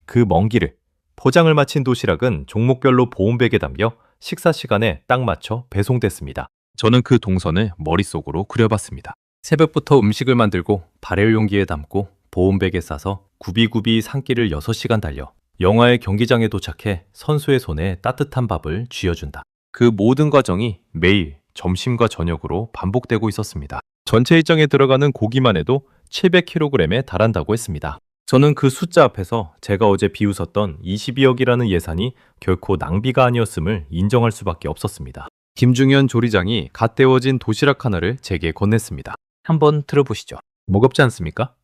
그 먼 길을 포장을 마친 도시락은 종목별로 보온백에 담겨 식사 시간에 딱 맞춰 배송됐습니다. 저는 그 동선을 머릿속으로 그려봤습니다. 새벽부터 음식을 만들고 발열 용기에 담고 보온백에 싸서 굽이굽이 산길을 6시간 달려 영하의 경기장에 도착해 선수의 손에 따뜻한 밥을 쥐어준다. 그 모든 과정이 매일 점심과 저녁으로 반복되고 있었습니다. 전체 일정에 들어가는 고기만 해도 700kg에 달한다고 했습니다. 저는 그 숫자 앞에서 제가 어제 비웃었던 22억이라는 예산이 결코 낭비가 아니었음을 인정할 수밖에 없었습니다. 김중현 조리장이 갓 데워진 도시락 하나를 제게 건넸습니다. 한번 들어보시죠. 무겁지 않습니까?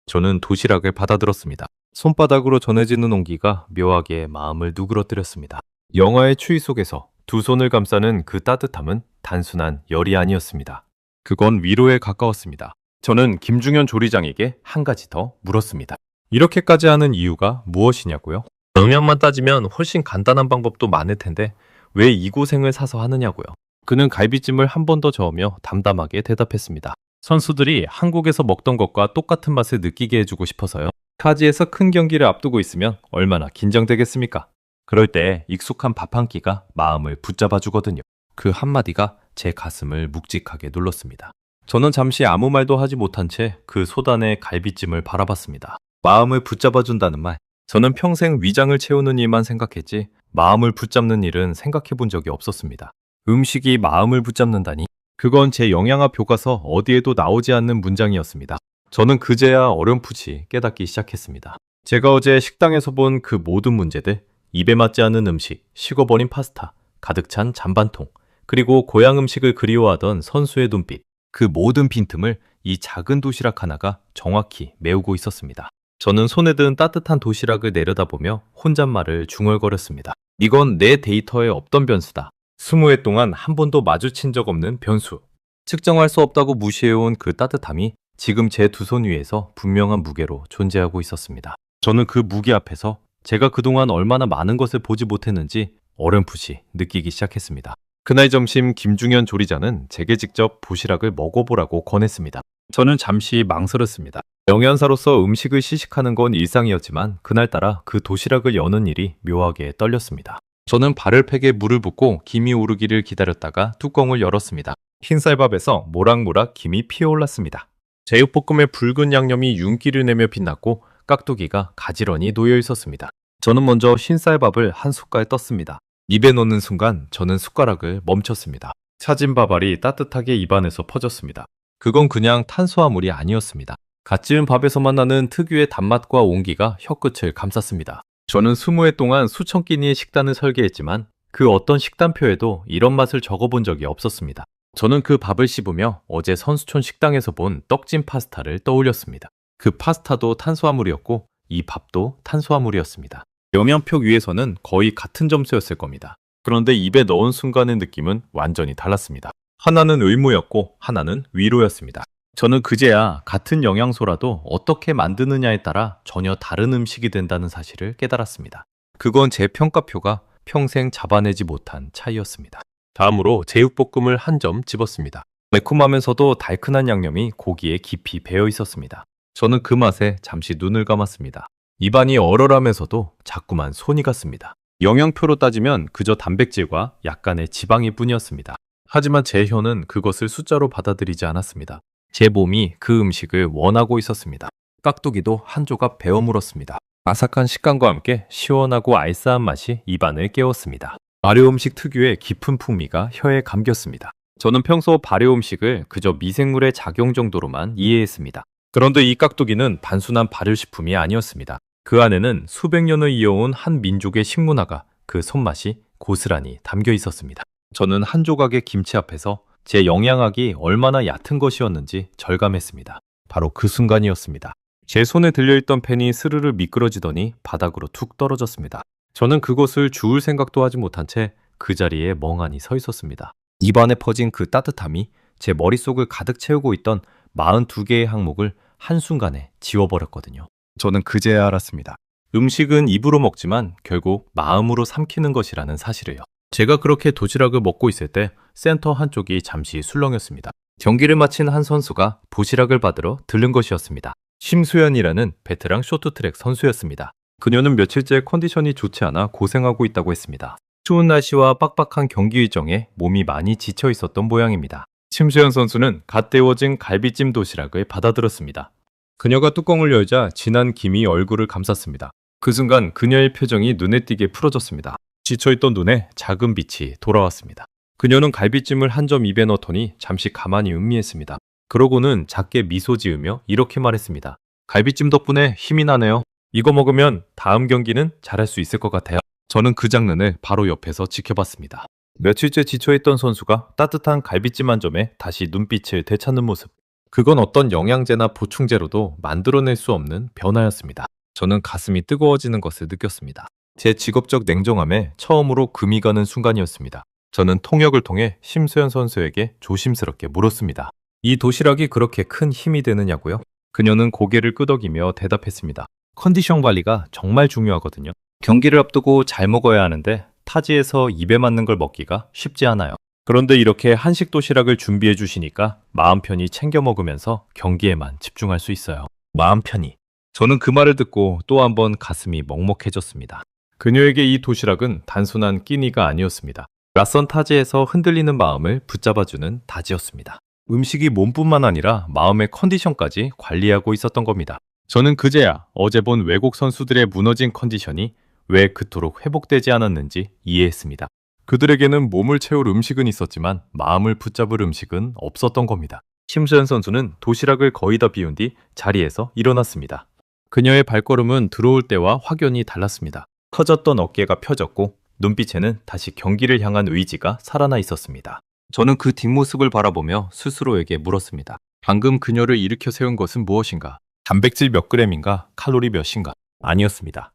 저는 도시락을 받아들었습니다. 손바닥으로 전해지는 온기가 묘하게 마음을 누그러뜨렸습니다. 영하의 추위 속에서 두 손을 감싸는 그 따뜻함은 단순한 열이 아니었습니다. 그건 위로에 가까웠습니다. 저는 김중현 조리장에게 한 가지 더 물었습니다. 이렇게까지 하는 이유가 무엇이냐고요? 영양만 따지면 훨씬 간단한 방법도 많을 텐데 왜 이 고생을 사서 하느냐고요. 그는 갈비찜을 한 번 더 저으며 담담하게 대답했습니다. 선수들이 한국에서 먹던 것과 똑같은 맛을 느끼게 해주고 싶어서요. 타지에서 큰 경기를 앞두고 있으면 얼마나 긴장되겠습니까? 그럴 때 익숙한 밥 한 끼가 마음을 붙잡아 주거든요. 그 한마디가 제 가슴을 묵직하게 눌렀습니다. 저는 잠시 아무 말도 하지 못한 채 그 소단의 갈비찜을 바라봤습니다. 마음을 붙잡아준다는 말. 저는 평생 위장을 채우는 일만 생각했지 마음을 붙잡는 일은 생각해 본 적이 없었습니다. 음식이 마음을 붙잡는다니. 그건 제 영양학 교과서 어디에도 나오지 않는 문장이었습니다. 저는 그제야 어렴풋이 깨닫기 시작했습니다. 제가 어제 식당에서 본 그 모든 문제들, 입에 맞지 않는 음식, 식어버린 파스타, 가득 찬 잔반통, 그리고 고향 음식을 그리워하던 선수의 눈빛, 그 모든 빈틈을 이 작은 도시락 하나가 정확히 메우고 있었습니다. 저는 손에 든 따뜻한 도시락을 내려다보며 혼잣말을 중얼거렸습니다. 이건 내 데이터에 없던 변수다. 20회 동안 한 번도 마주친 적 없는 변수. 측정할 수 없다고 무시해온 그 따뜻함이 지금 제 두 손 위에서 분명한 무게로 존재하고 있었습니다. 저는 그 무게 앞에서 제가 그동안 얼마나 많은 것을 보지 못했는지 어렴풋이 느끼기 시작했습니다. 그날 점심 김중현 조리자는 제게 직접 도시락을 먹어보라고 권했습니다. 저는 잠시 망설였습니다. 영양사로서 음식을 시식하는 건 일상이었지만 그날따라 그 도시락을 여는 일이 묘하게 떨렸습니다. 저는 발을 팩에 물을 붓고 김이 오르기를 기다렸다가 뚜껑을 열었습니다. 흰쌀밥에서 모락모락 김이 피어올랐습니다. 제육볶음의 붉은 양념이 윤기를 내며 빛났고 깍두기가 가지런히 놓여 있었습니다. 저는 먼저 흰쌀밥을 한 숟갈 떴습니다. 입에 넣는 순간 저는 숟가락을 멈췄습니다. 차진 밥알이 따뜻하게 입안에서 퍼졌습니다. 그건 그냥 탄수화물이 아니었습니다. 갓 지은 밥에서만 나는 특유의 단맛과 온기가 혀끝을 감쌌습니다. 저는 20회 동안 수천 끼니의 식단을 설계했지만 그 어떤 식단표에도 이런 맛을 적어본 적이 없었습니다. 저는 그 밥을 씹으며 어제 선수촌 식당에서 본 떡진 파스타를 떠올렸습니다. 그 파스타도 탄수화물이었고 이 밥도 탄수화물이었습니다. 영양표 위에서는 거의 같은 점수였을 겁니다. 그런데 입에 넣은 순간의 느낌은 완전히 달랐습니다. 하나는 의무였고 하나는 위로였습니다. 저는 그제야 같은 영양소라도 어떻게 만드느냐에 따라 전혀 다른 음식이 된다는 사실을 깨달았습니다. 그건 제 평가표가 평생 잡아내지 못한 차이였습니다. 다음으로 제육볶음을 한 점 집었습니다. 매콤하면서도 달큰한 양념이 고기에 깊이 배어 있었습니다. 저는 그 맛에 잠시 눈을 감았습니다. 입안이 얼얼하면서도 자꾸만 손이 갔습니다. 영양표로 따지면 그저 단백질과 약간의 지방일 뿐이었습니다. 하지만 제 혀는 그것을 숫자로 받아들이지 않았습니다. 제 몸이 그 음식을 원하고 있었습니다. 깍두기도 한 조각 베어 물었습니다. 아삭한 식감과 함께 시원하고 알싸한 맛이 입안을 깨웠습니다. 발효 음식 특유의 깊은 풍미가 혀에 감겼습니다. 저는 평소 발효 음식을 그저 미생물의 작용 정도로만 이해했습니다. 그런데 이 깍두기는 단순한 발효식품이 아니었습니다. 그 안에는 수백 년을 이어온 한 민족의 식문화가 그 손맛이 고스란히 담겨 있었습니다. 저는 한 조각의 김치 앞에서 제 영양학이 얼마나 얕은 것이었는지 절감했습니다. 바로 그 순간이었습니다. 제 손에 들려있던 펜이 스르르 미끄러지더니 바닥으로 툭 떨어졌습니다. 저는 그것을 주울 생각도 하지 못한 채 그 자리에 멍하니 서 있었습니다. 입안에 퍼진 그 따뜻함이 제 머릿속을 가득 채우고 있던 42개의 항목을 한순간에 지워버렸거든요. 저는 그제야 알았습니다. 음식은 입으로 먹지만 결국 마음으로 삼키는 것이라는 사실을요. 제가 그렇게 도시락을 먹고 있을 때 센터 한쪽이 잠시 술렁였습니다. 경기를 마친 한 선수가 도시락을 받으러 들른 것이었습니다. 심수연이라는 베테랑 쇼트트랙 선수였습니다. 그녀는 며칠째 컨디션이 좋지 않아 고생하고 있다고 했습니다. 추운 날씨와 빡빡한 경기 일정에 몸이 많이 지쳐 있었던 모양입니다. 심수연 선수는 갓 데워진 갈비찜 도시락을 받아들었습니다. 그녀가 뚜껑을 열자 진한 김이 얼굴을 감쌌습니다. 그 순간 그녀의 표정이 눈에 띄게 풀어졌습니다. 지쳐있던 눈에 작은 빛이 돌아왔습니다. 그녀는 갈비찜을 한 점 입에 넣더니 잠시 가만히 음미했습니다. 그러고는 작게 미소 지으며 이렇게 말했습니다. 갈비찜 덕분에 힘이 나네요. 이거 먹으면 다음 경기는 잘할 수 있을 것 같아요. 저는 그 장면을 바로 옆에서 지켜봤습니다. 며칠째 지쳐있던 선수가 따뜻한 갈비찜 한 점에 다시 눈빛을 되찾는 모습. 그건 어떤 영양제나 보충제로도 만들어낼 수 없는 변화였습니다. 저는 가슴이 뜨거워지는 것을 느꼈습니다. 제 직업적 냉정함에 처음으로 금이 가는 순간이었습니다. 저는 통역을 통해 심수연 선수에게 조심스럽게 물었습니다. 이 도시락이 그렇게 큰 힘이 되느냐고요? 그녀는 고개를 끄덕이며 대답했습니다. 컨디션 관리가 정말 중요하거든요. 경기를 앞두고 잘 먹어야 하는데 타지에서 입에 맞는 걸 먹기가 쉽지 않아요. 그런데 이렇게 한식 도시락을 준비해 주시니까 마음 편히 챙겨 먹으면서 경기에만 집중할 수 있어요. 마음 편히. 저는 그 말을 듣고 또 한 번 가슴이 먹먹해졌습니다. 그녀에게 이 도시락은 단순한 끼니가 아니었습니다. 낯선 타지에서 흔들리는 마음을 붙잡아주는 다지였습니다. 음식이 몸뿐만 아니라 마음의 컨디션까지 관리하고 있었던 겁니다. 저는 그제야 어제 본 외국 선수들의 무너진 컨디션이 왜 그토록 회복되지 않았는지 이해했습니다. 그들에게는 몸을 채울 음식은 있었지만 마음을 붙잡을 음식은 없었던 겁니다. 심수현 선수는 도시락을 거의 다 비운 뒤 자리에서 일어났습니다. 그녀의 발걸음은 들어올 때와 확연히 달랐습니다. 커졌던 어깨가 펴졌고 눈빛에는 다시 경기를 향한 의지가 살아나 있었습니다. 저는 그 뒷모습을 바라보며 스스로에게 물었습니다. 방금 그녀를 일으켜 세운 것은 무엇인가? 단백질 몇 그램인가? 칼로리 몇인가? 아니었습니다.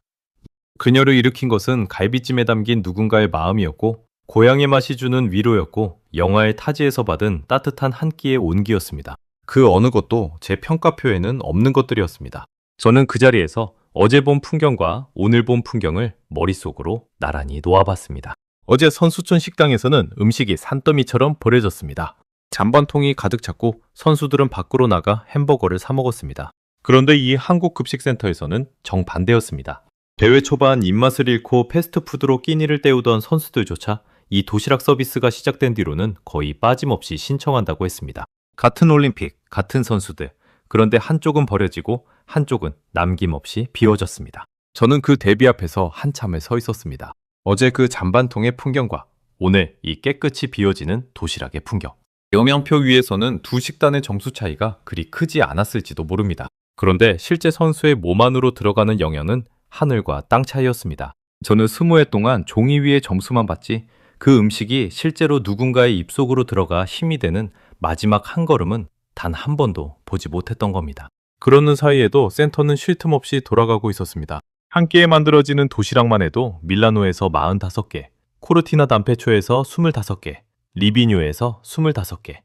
그녀를 일으킨 것은 갈비찜에 담긴 누군가의 마음이었고 고향의 맛이 주는 위로였고 영화의 타지에서 받은 따뜻한 한 끼의 온기였습니다. 그 어느 것도 제 평가표에는 없는 것들이었습니다. 저는 그 자리에서 어제 본 풍경과 오늘 본 풍경을 머릿속으로 나란히 놓아봤습니다. 어제 선수촌 식당에서는 음식이 산더미처럼 버려졌습니다. 잔반통이 가득 찼고 선수들은 밖으로 나가 햄버거를 사 먹었습니다. 그런데 이 한국급식센터에서는 정반대였습니다. 대회 초반 입맛을 잃고 패스트푸드로 끼니를 때우던 선수들조차 이 도시락 서비스가 시작된 뒤로는 거의 빠짐없이 신청한다고 했습니다. 같은 올림픽, 같은 선수들. 그런데 한쪽은 버려지고 한쪽은 남김없이 비워졌습니다. 저는 그 대비 앞에서 한참을 서 있었습니다. 어제 그 잔반통의 풍경과 오늘 이 깨끗이 비워지는 도시락의 풍경. 영양표 위에서는 두 식단의 점수 차이가 그리 크지 않았을지도 모릅니다. 그런데 실제 선수의 몸 안으로 들어가는 영양은 하늘과 땅 차이였습니다. 저는 20회 동안 종이 위에 점수만 봤지 그 음식이 실제로 누군가의 입속으로 들어가 힘이 되는 마지막 한 걸음은 단 한 번도 보지 못했던 겁니다. 그러는 사이에도 센터는 쉴 틈 없이 돌아가고 있었습니다. 한 끼에 만들어지는 도시락만 해도 밀라노에서 45개, 코르티나 담페초에서 25개, 리비뉴에서 25개.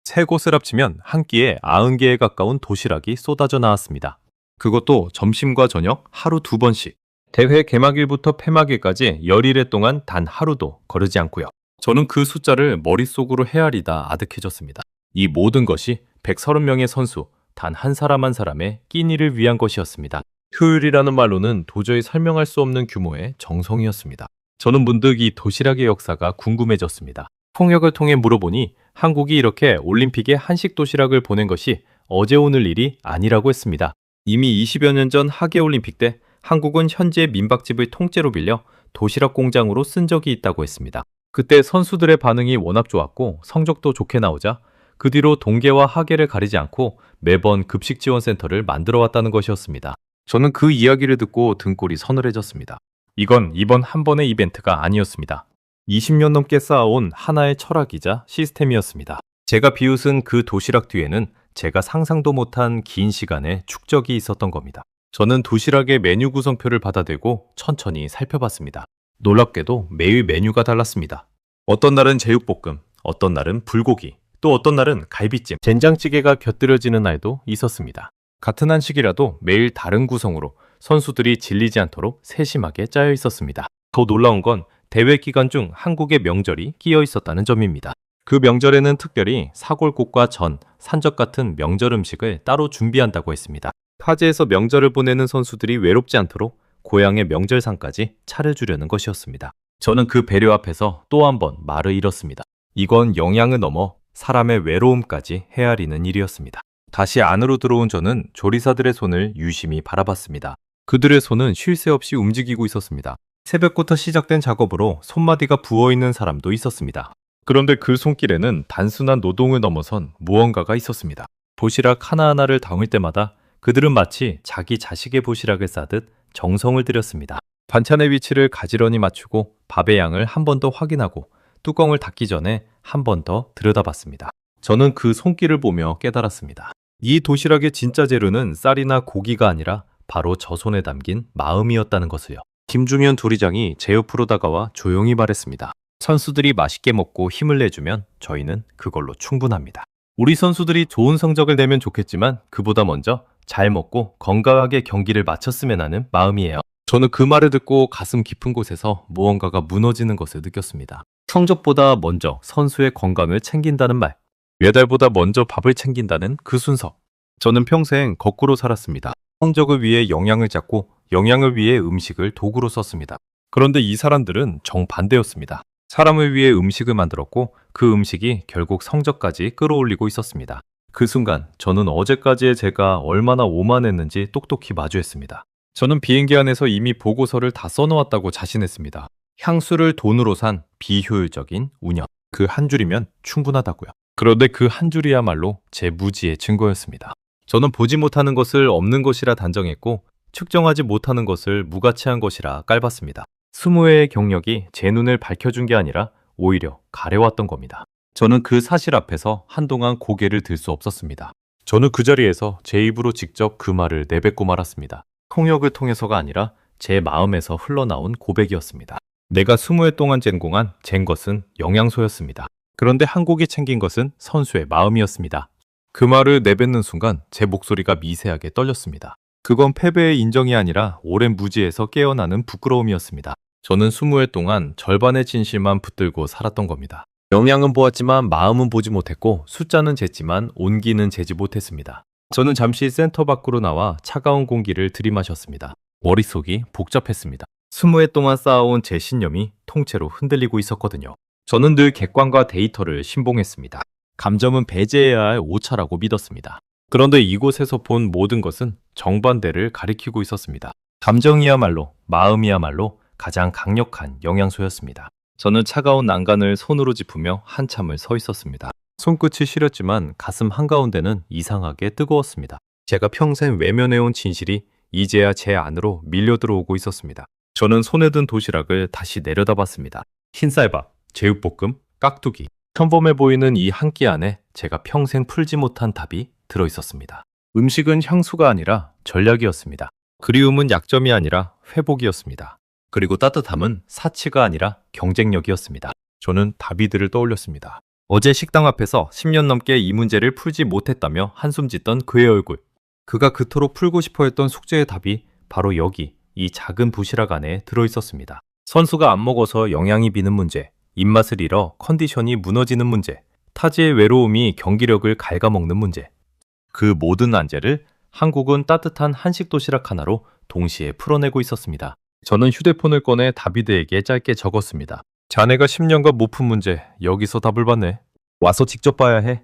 세 곳을 합치면 한 끼에 90개에 가까운 도시락이 쏟아져 나왔습니다. 그것도 점심과 저녁 하루 2번씩. 대회 개막일부터 폐막일까지 열일회 동안 단 하루도 거르지 않고요. 저는 그 숫자를 머릿속으로 헤아리다 아득해졌습니다. 이 모든 것이 130명의 선수, 단 한 사람 한 사람의 끼니를 위한 것이었습니다. 효율이라는 말로는 도저히 설명할 수 없는 규모의 정성이었습니다. 저는 문득 이 도시락의 역사가 궁금해졌습니다. 통역을 통해 물어보니 한국이 이렇게 올림픽에 한식 도시락을 보낸 것이 어제 오늘 일이 아니라고 했습니다. 이미 20여 년 전 하계올림픽 때 한국은 현재 민박집을 통째로 빌려 도시락 공장으로 쓴 적이 있다고 했습니다. 그때 선수들의 반응이 워낙 좋았고 성적도 좋게 나오자 그 뒤로 동계와 하계를 가리지 않고 매번 급식지원센터를 만들어 왔다는 것이었습니다. 저는 그 이야기를 듣고 등골이 서늘해졌습니다. 이건 이번 한 번의 이벤트가 아니었습니다. 20년 넘게 쌓아온 하나의 철학이자 시스템이었습니다. 제가 비웃은 그 도시락 뒤에는 제가 상상도 못한 긴 시간의 축적이 있었던 겁니다. 저는 도시락의 메뉴 구성표를 받아들고 천천히 살펴봤습니다. 놀랍게도 매일 메뉴가 달랐습니다. 어떤 날은 제육볶음, 어떤 날은 불고기, 또 어떤 날은 갈비찜, 된장찌개가 곁들여지는 날도 있었습니다. 같은 한식이라도 매일 다른 구성으로 선수들이 질리지 않도록 세심하게 짜여 있었습니다. 더 놀라운 건 대회 기간 중 한국의 명절이 끼어 있었다는 점입니다. 그 명절에는 특별히 사골국과 전, 산적 같은 명절 음식을 따로 준비한다고 했습니다. 타지에서 명절을 보내는 선수들이 외롭지 않도록 고향의 명절상까지 차려주려는 것이었습니다. 저는 그 배려 앞에서 또 한 번 말을 잃었습니다. 이건 영양을 넘어 사람의 외로움까지 헤아리는 일이었습니다. 다시 안으로 들어온 저는 조리사들의 손을 유심히 바라봤습니다. 그들의 손은 쉴 새 없이 움직이고 있었습니다. 새벽부터 시작된 작업으로 손마디가 부어있는 사람도 있었습니다. 그런데 그 손길에는 단순한 노동을 넘어선 무언가가 있었습니다. 도시락 하나하나를 담을 때마다 그들은 마치 자기 자식의 도시락을 싸듯 정성을 들였습니다. 반찬의 위치를 가지런히 맞추고 밥의 양을 한 번 더 확인하고 뚜껑을 닫기 전에 한 번 더 들여다봤습니다. 저는 그 손길을 보며 깨달았습니다. 이 도시락의 진짜 재료는 쌀이나 고기가 아니라 바로 저 손에 담긴 마음이었다는 것을요. 김주면 조리장이 제 옆으로 다가와 조용히 말했습니다. 선수들이 맛있게 먹고 힘을 내주면 저희는 그걸로 충분합니다. 우리 선수들이 좋은 성적을 내면 좋겠지만 그보다 먼저 잘 먹고 건강하게 경기를 마쳤으면 하는 마음이에요. 저는 그 말을 듣고 가슴 깊은 곳에서 무언가가 무너지는 것을 느꼈습니다. 성적보다 먼저 선수의 건강을 챙긴다는 말, 메달보다 먼저 밥을 챙긴다는 그 순서. 저는 평생 거꾸로 살았습니다. 성적을 위해 영양을 찾고 영양을 위해 음식을 도구로 썼습니다. 그런데 이 사람들은 정반대였습니다. 사람을 위해 음식을 만들었고 그 음식이 결국 성적까지 끌어올리고 있었습니다. 그 순간 저는 어제까지의 제가 얼마나 오만했는지 똑똑히 마주했습니다. 저는 비행기 안에서 이미 보고서를 다 써놓았다고 자신했습니다. 향수를 돈으로 산 비효율적인 운영. 그 한 줄이면 충분하다고요. 그런데 그 한 줄이야말로 제 무지의 증거였습니다. 저는 보지 못하는 것을 없는 것이라 단정했고 측정하지 못하는 것을 무가치한 것이라 깔봤습니다. 20회의 경력이 제 눈을 밝혀준 게 아니라 오히려 가려왔던 겁니다. 저는 그 사실 앞에서 한동안 고개를 들 수 없었습니다. 저는 그 자리에서 제 입으로 직접 그 말을 내뱉고 말았습니다. 통역을 통해서가 아니라 제 마음에서 흘러나온 고백이었습니다. 내가 20회 동안 잰 것은 영양소였습니다. 그런데 한국이 챙긴 것은 선수의 마음이었습니다. 그 말을 내뱉는 순간 제 목소리가 미세하게 떨렸습니다. 그건 패배의 인정이 아니라 오랜 무지에서 깨어나는 부끄러움이었습니다. 저는 20회 동안 절반의 진실만 붙들고 살았던 겁니다. 영양은 보았지만 마음은 보지 못했고 숫자는 쟀지만 온기는 재지 못했습니다. 저는 잠시 센터 밖으로 나와 차가운 공기를 들이마셨습니다. 머릿속이 복잡했습니다. 20회 동안 쌓아온 제 신념이 통째로 흔들리고 있었거든요. 저는 늘 객관과 데이터를 신봉했습니다. 감정은 배제해야 할 오차라고 믿었습니다. 그런데 이곳에서 본 모든 것은 정반대를 가리키고 있었습니다. 감정이야말로, 마음이야말로 가장 강력한 영양소였습니다. 저는 차가운 난간을 손으로 짚으며 한참을 서 있었습니다. 손끝이 시렸지만 가슴 한가운데는 이상하게 뜨거웠습니다. 제가 평생 외면해온 진실이 이제야 제 안으로 밀려 들어오고 있었습니다. 저는 손에 든 도시락을 다시 내려다봤습니다. 흰쌀밥, 제육볶음, 깍두기. 평범해 보이는 이 한 끼 안에 제가 평생 풀지 못한 답이 들어있었습니다. 음식은 향수가 아니라 전략이었습니다. 그리움은 약점이 아니라 회복이었습니다. 그리고 따뜻함은 사치가 아니라 경쟁력이었습니다. 저는 다비드를 떠올렸습니다. 어제 식당 앞에서 10년 넘게 이 문제를 풀지 못했다며 한숨 짓던 그의 얼굴. 그가 그토록 풀고 싶어 했던 숙제의 답이 바로 여기, 이 작은 부시락 안에 들어있었습니다. 선수가 안 먹어서 영양이 비는 문제, 입맛을 잃어 컨디션이 무너지는 문제, 타지의 외로움이 경기력을 갉아먹는 문제. 그 모든 난제를 한국은 따뜻한 한식 도시락 하나로 동시에 풀어내고 있었습니다. 저는 휴대폰을 꺼내 다비드에게 짧게 적었습니다. 자네가 10년간 못 푼 문제, 여기서 답을 받네. 와서 직접 봐야 해.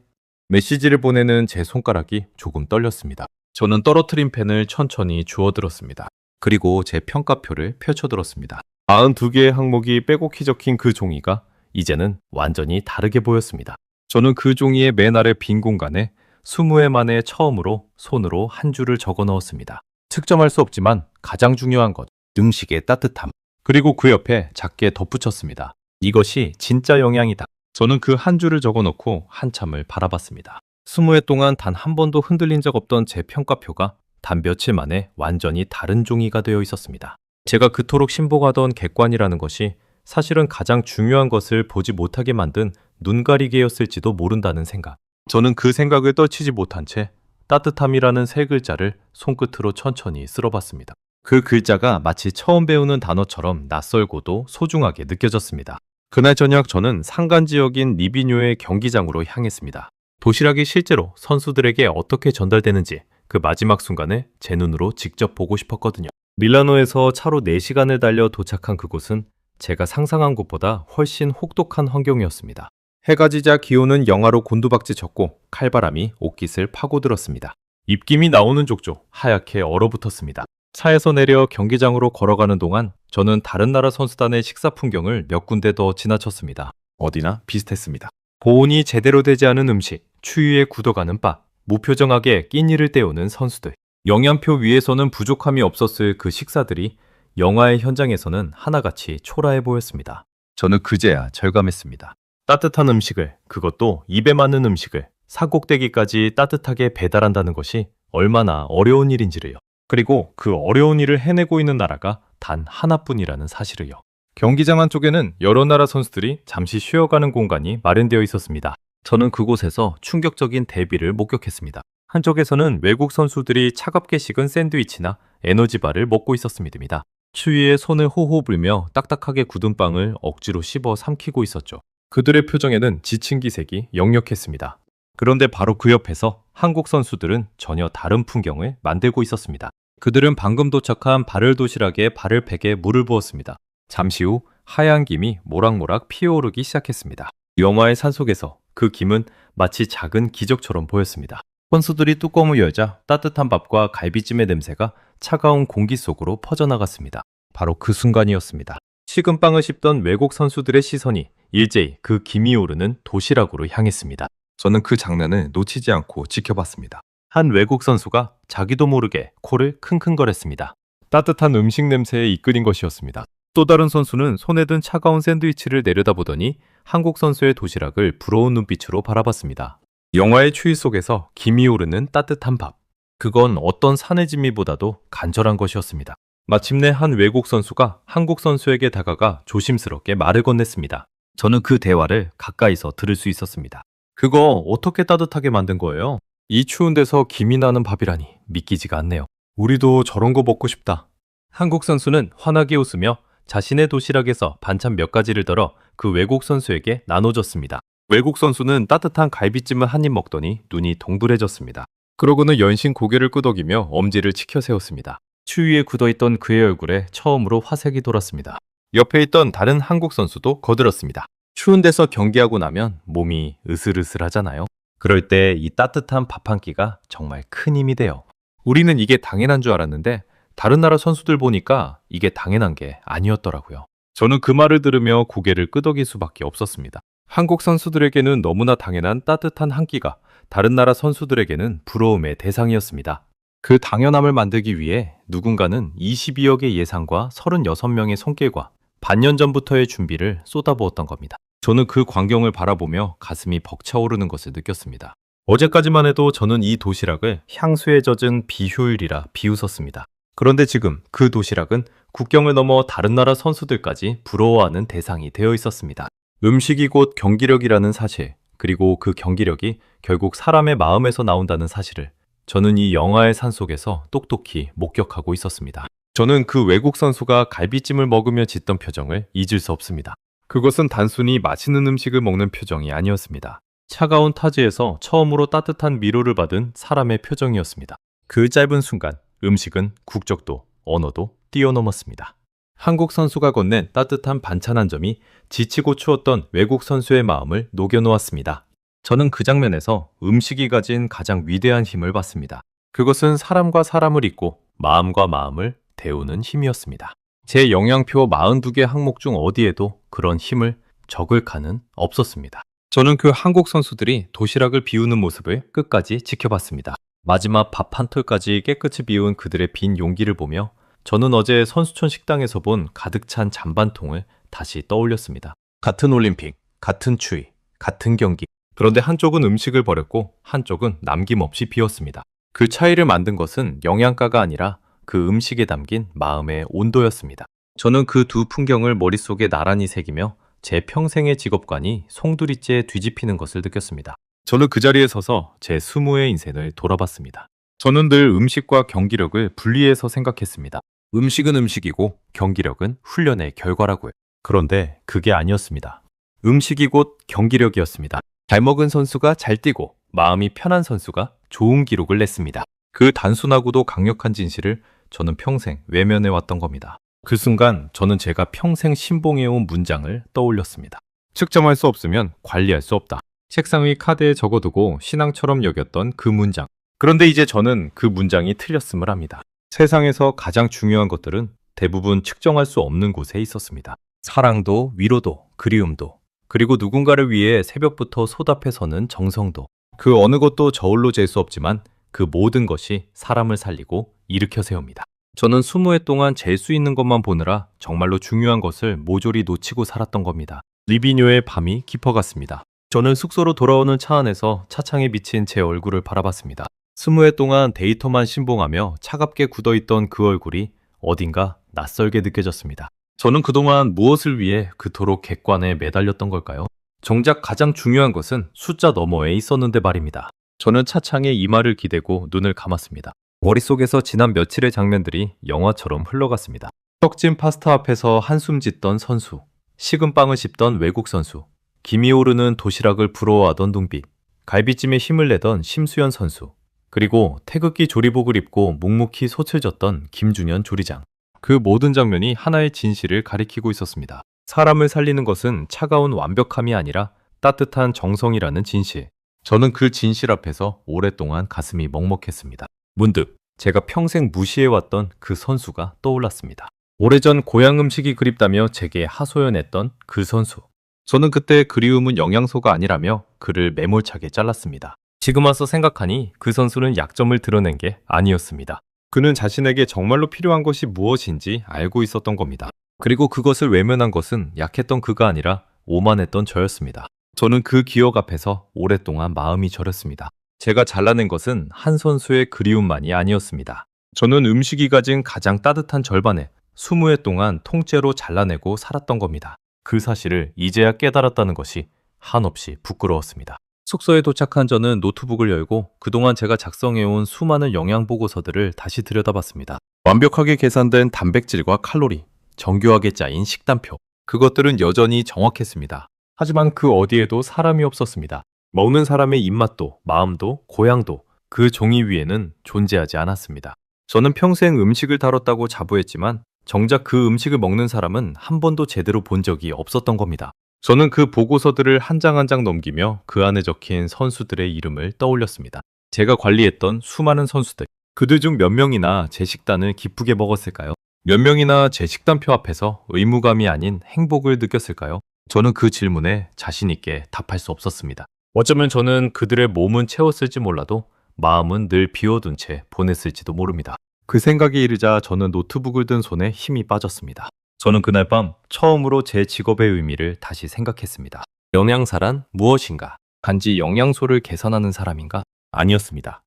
메시지를 보내는 제 손가락이 조금 떨렸습니다. 저는 떨어뜨린 펜을 천천히 주워들었습니다. 그리고 제 평가표를 펼쳐들었습니다. 92개의 항목이 빼곡히 적힌 그 종이가 이제는 완전히 다르게 보였습니다. 저는 그 종이의 맨 아래 빈 공간에 20회 만에 처음으로 손으로 한 줄을 적어 넣었습니다. 측정할 수 없지만 가장 중요한 것, 음식의 따뜻함. 그리고 그 옆에 작게 덧붙였습니다. 이것이 진짜 영양이다. 저는 그 한 줄을 적어 놓고 한참을 바라봤습니다. 20회 동안 단 한 번도 흔들린 적 없던 제 평가표가 단 며칠 만에 완전히 다른 종이가 되어 있었습니다. 제가 그토록 신봉하던 객관이라는 것이 사실은 가장 중요한 것을 보지 못하게 만든 눈가리개였을지도 모른다는 생각. 저는 그 생각을 떨치지 못한 채 따뜻함이라는 세 글자를 손끝으로 천천히 쓸어봤습니다. 그 글자가 마치 처음 배우는 단어처럼 낯설고도 소중하게 느껴졌습니다. 그날 저녁 저는 산간 지역인 리비뇨의 경기장으로 향했습니다. 도시락이 실제로 선수들에게 어떻게 전달되는지 그 마지막 순간을 제 눈으로 직접 보고 싶었거든요. 밀라노에서 차로 4시간을 달려 도착한 그곳은 제가 상상한 곳보다 훨씬 혹독한 환경이었습니다. 해가 지자 기온은 영하로 곤두박질쳤고 칼바람이 옷깃을 파고들었습니다. 입김이 나오는 족족 하얗게 얼어붙었습니다. 차에서 내려 경기장으로 걸어가는 동안 저는 다른 나라 선수단의 식사 풍경을 몇 군데 더 지나쳤습니다. 어디나 비슷했습니다. 보온이 제대로 되지 않은 음식, 추위에 굳어가는 바, 무표정하게 끼니를 때우는 선수들. 영양표 위에서는 부족함이 없었을 그 식사들이 영화의 현장에서는 하나같이 초라해 보였습니다. 저는 그제야 절감했습니다. 따뜻한 음식을, 그것도 입에 맞는 음식을 산꼭대기까지 따뜻하게 배달한다는 것이 얼마나 어려운 일인지를요. 그리고 그 어려운 일을 해내고 있는 나라가 단 하나뿐이라는 사실을요. 경기장 한쪽에는 여러 나라 선수들이 잠시 쉬어가는 공간이 마련되어 있었습니다. 저는 그곳에서 충격적인 대비를 목격했습니다. 한쪽에서는 외국 선수들이 차갑게 식은 샌드위치나 에너지바를 먹고 있었습니다. 추위에 손을 호호 불며 딱딱하게 굳은 빵을 억지로 씹어 삼키고 있었죠. 그들의 표정에는 지친 기색이 역력했습니다. 그런데 바로 그 옆에서 한국 선수들은 전혀 다른 풍경을 만들고 있었습니다. 그들은 방금 도착한 발을 도시락에 발을 팩에 물을 부었습니다. 잠시 후 하얀 김이 모락모락 피어오르기 시작했습니다. 영화의 산속에서 그 김은 마치 작은 기적처럼 보였습니다. 선수들이 뚜껑을 열자 따뜻한 밥과 갈비찜의 냄새가 차가운 공기 속으로 퍼져나갔습니다. 바로 그 순간이었습니다. 식은 빵을 씹던 외국 선수들의 시선이 일제히 그 김이 오르는 도시락으로 향했습니다. 저는 그 장면을 놓치지 않고 지켜봤습니다. 한 외국 선수가 자기도 모르게 코를 킁킁거렸습니다. 따뜻한 음식 냄새에 이끌린 것이었습니다. 또 다른 선수는 손에 든 차가운 샌드위치를 내려다보더니 한국 선수의 도시락을 부러운 눈빛으로 바라봤습니다. 영화의 추위 속에서 김이 오르는 따뜻한 밥. 그건 어떤 산의 진미보다도 간절한 것이었습니다. 마침내 한 외국 선수가 한국 선수에게 다가가 조심스럽게 말을 건넸습니다. 저는 그 대화를 가까이서 들을 수 있었습니다. 그거 어떻게 따뜻하게 만든 거예요? 이 추운 데서 김이 나는 밥이라니 믿기지가 않네요. 우리도 저런 거 먹고 싶다. 한국 선수는 환하게 웃으며 자신의 도시락에서 반찬 몇 가지를 덜어 그 외국 선수에게 나눠줬습니다. 외국 선수는 따뜻한 갈비찜을 한 입 먹더니 눈이 동그래졌습니다. 그러고는 연신 고개를 끄덕이며 엄지를 치켜 세웠습니다. 추위에 굳어있던 그의 얼굴에 처음으로 화색이 돌았습니다. 옆에 있던 다른 한국 선수도 거들었습니다. 추운 데서 경기하고 나면 몸이 으슬으슬하잖아요. 그럴 때 이 따뜻한 밥 한 끼가 정말 큰 힘이 돼요. 우리는 이게 당연한 줄 알았는데 다른 나라 선수들 보니까 이게 당연한 게 아니었더라고요. 저는 그 말을 들으며 고개를 끄덕일 수밖에 없었습니다. 한국 선수들에게는 너무나 당연한 따뜻한 한 끼가 다른 나라 선수들에게는 부러움의 대상이었습니다. 그 당연함을 만들기 위해 누군가는 22억의 예상과 36명의 손길과 반년 전부터의 준비를 쏟아부었던 겁니다. 저는 그 광경을 바라보며 가슴이 벅차오르는 것을 느꼈습니다. 어제까지만 해도 저는 이 도시락을 향수에 젖은 비효율이라 비웃었습니다. 그런데 지금 그 도시락은 국경을 넘어 다른 나라 선수들까지 부러워하는 대상이 되어 있었습니다. 음식이 곧 경기력이라는 사실, 그리고 그 경기력이 결국 사람의 마음에서 나온다는 사실을 저는 이 영화의 산속에서 똑똑히 목격하고 있었습니다. 저는 그 외국 선수가 갈비찜을 먹으며 짓던 표정을 잊을 수 없습니다. 그것은 단순히 맛있는 음식을 먹는 표정이 아니었습니다. 차가운 타지에서 처음으로 따뜻한 위로를 받은 사람의 표정이었습니다. 그 짧은 순간 음식은 국적도 언어도 뛰어넘었습니다. 한국 선수가 건넨 따뜻한 반찬 한 점이 지치고 추웠던 외국 선수의 마음을 녹여놓았습니다. 저는 그 장면에서 음식이 가진 가장 위대한 힘을 봤습니다. 그것은 사람과 사람을 잇고 마음과 마음을 데우는 힘이었습니다. 제 영양표 42개 항목 중 어디에도 그런 힘을 적을 칸은 없었습니다. 저는 그 한국 선수들이 도시락을 비우는 모습을 끝까지 지켜봤습니다. 마지막 밥 한 톨까지 깨끗이 비운 그들의 빈 용기를 보며 저는 어제 선수촌 식당에서 본 가득 찬 잔반통을 다시 떠올렸습니다. 같은 올림픽, 같은 추위, 같은 경기. 그런데 한쪽은 음식을 버렸고 한쪽은 남김없이 비웠습니다. 그 차이를 만든 것은 영양가가 아니라 그 음식에 담긴 마음의 온도였습니다. 저는 그 두 풍경을 머릿속에 나란히 새기며 제 평생의 직업관이 송두리째 뒤집히는 것을 느꼈습니다. 저는 그 자리에 서서 제 20의 인생을 돌아봤습니다. 저는 늘 음식과 경기력을 분리해서 생각했습니다. 음식은 음식이고 경기력은 훈련의 결과라고요. 그런데 그게 아니었습니다. 음식이 곧 경기력이었습니다. 잘 먹은 선수가 잘 뛰고 마음이 편한 선수가 좋은 기록을 냈습니다. 그 단순하고도 강력한 진실을 저는 평생 외면해 왔던 겁니다. 그 순간 저는 제가 평생 신봉해온 문장을 떠올렸습니다. 측정할 수 없으면 관리할 수 없다. 책상 위 카드에 적어두고 신앙처럼 여겼던 그 문장. 그런데 이제 저는 그 문장이 틀렸음을 합니다. 세상에서 가장 중요한 것들은 대부분 측정할 수 없는 곳에 있었습니다. 사랑도, 위로도, 그리움도, 그리고 누군가를 위해 새벽부터 소답해 서는 정성도, 그 어느 것도 저울로 잴 수 없지만 그 모든 것이 사람을 살리고 일으켜 세웁니다. 저는 20회 동안 잴 수 있는 것만 보느라 정말로 중요한 것을 모조리 놓치고 살았던 겁니다. 리비뇨의 밤이 깊어갔습니다. 저는 숙소로 돌아오는 차 안에서 차창에 비친 제 얼굴을 바라봤습니다. 20회 동안 데이터만 신봉하며 차갑게 굳어있던 그 얼굴이 어딘가 낯설게 느껴졌습니다. 저는 그동안 무엇을 위해 그토록 객관에 매달렸던 걸까요? 정작 가장 중요한 것은 숫자 너머에 있었는데 말입니다. 저는 차창에 이마를 기대고 눈을 감았습니다. 머릿속에서 지난 며칠의 장면들이 영화처럼 흘러갔습니다. 떡진 파스타 앞에서 한숨 짓던 선수, 식은 빵을 씹던 외국 선수, 김이 오르는 도시락을 부러워하던 눈빛, 갈비찜에 힘을 내던 심수연 선수, 그리고 태극기 조리복을 입고 묵묵히 솥을 젓던 김준현 조리장. 그 모든 장면이 하나의 진실을 가리키고 있었습니다. 사람을 살리는 것은 차가운 완벽함이 아니라 따뜻한 정성이라는 진실. 저는 그 진실 앞에서 오랫동안 가슴이 먹먹했습니다. 문득 제가 평생 무시해왔던 그 선수가 떠올랐습니다. 오래전 고향 음식이 그립다며 제게 하소연했던 그 선수. 저는 그때 그리움은 영양소가 아니라며 그를 매몰차게 잘랐습니다. 지금 와서 생각하니 그 선수는 약점을 드러낸 게 아니었습니다. 그는 자신에게 정말로 필요한 것이 무엇인지 알고 있었던 겁니다. 그리고 그것을 외면한 것은 약했던 그가 아니라 오만했던 저였습니다. 저는 그 기억 앞에서 오랫동안 마음이 저렸습니다. 제가 잘라낸 것은 한 선수의 그리움만이 아니었습니다. 저는 음식이 가진 가장 따뜻한 절반에 20회 동안 통째로 잘라내고 살았던 겁니다. 그 사실을 이제야 깨달았다는 것이 한없이 부끄러웠습니다. 숙소에 도착한 저는 노트북을 열고 그동안 제가 작성해온 수많은 영양보고서들을 다시 들여다봤습니다. 완벽하게 계산된 단백질과 칼로리, 정교하게 짜인 식단표. 그것들은 여전히 정확했습니다. 하지만 그 어디에도 사람이 없었습니다. 먹는 사람의 입맛도, 마음도, 고향도 그 종이 위에는 존재하지 않았습니다. 저는 평생 음식을 다뤘다고 자부했지만 정작 그 음식을 먹는 사람은 한 번도 제대로 본 적이 없었던 겁니다. 저는 그 보고서들을 한 장 한 장 넘기며 그 안에 적힌 선수들의 이름을 떠올렸습니다. 제가 관리했던 수많은 선수들, 그들 중 몇 명이나 제 식단을 기쁘게 먹었을까요? 몇 명이나 제 식단표 앞에서 의무감이 아닌 행복을 느꼈을까요? 저는 그 질문에 자신 있게 답할 수 없었습니다. 어쩌면 저는 그들의 몸은 채웠을지 몰라도 마음은 늘 비워둔 채 보냈을지도 모릅니다. 그 생각이 이르자 저는 노트북을 든 손에 힘이 빠졌습니다. 저는 그날 밤 처음으로 제 직업의 의미를 다시 생각했습니다. 영양사란 무엇인가? 단지 영양소를 계산하는 사람인가? 아니었습니다.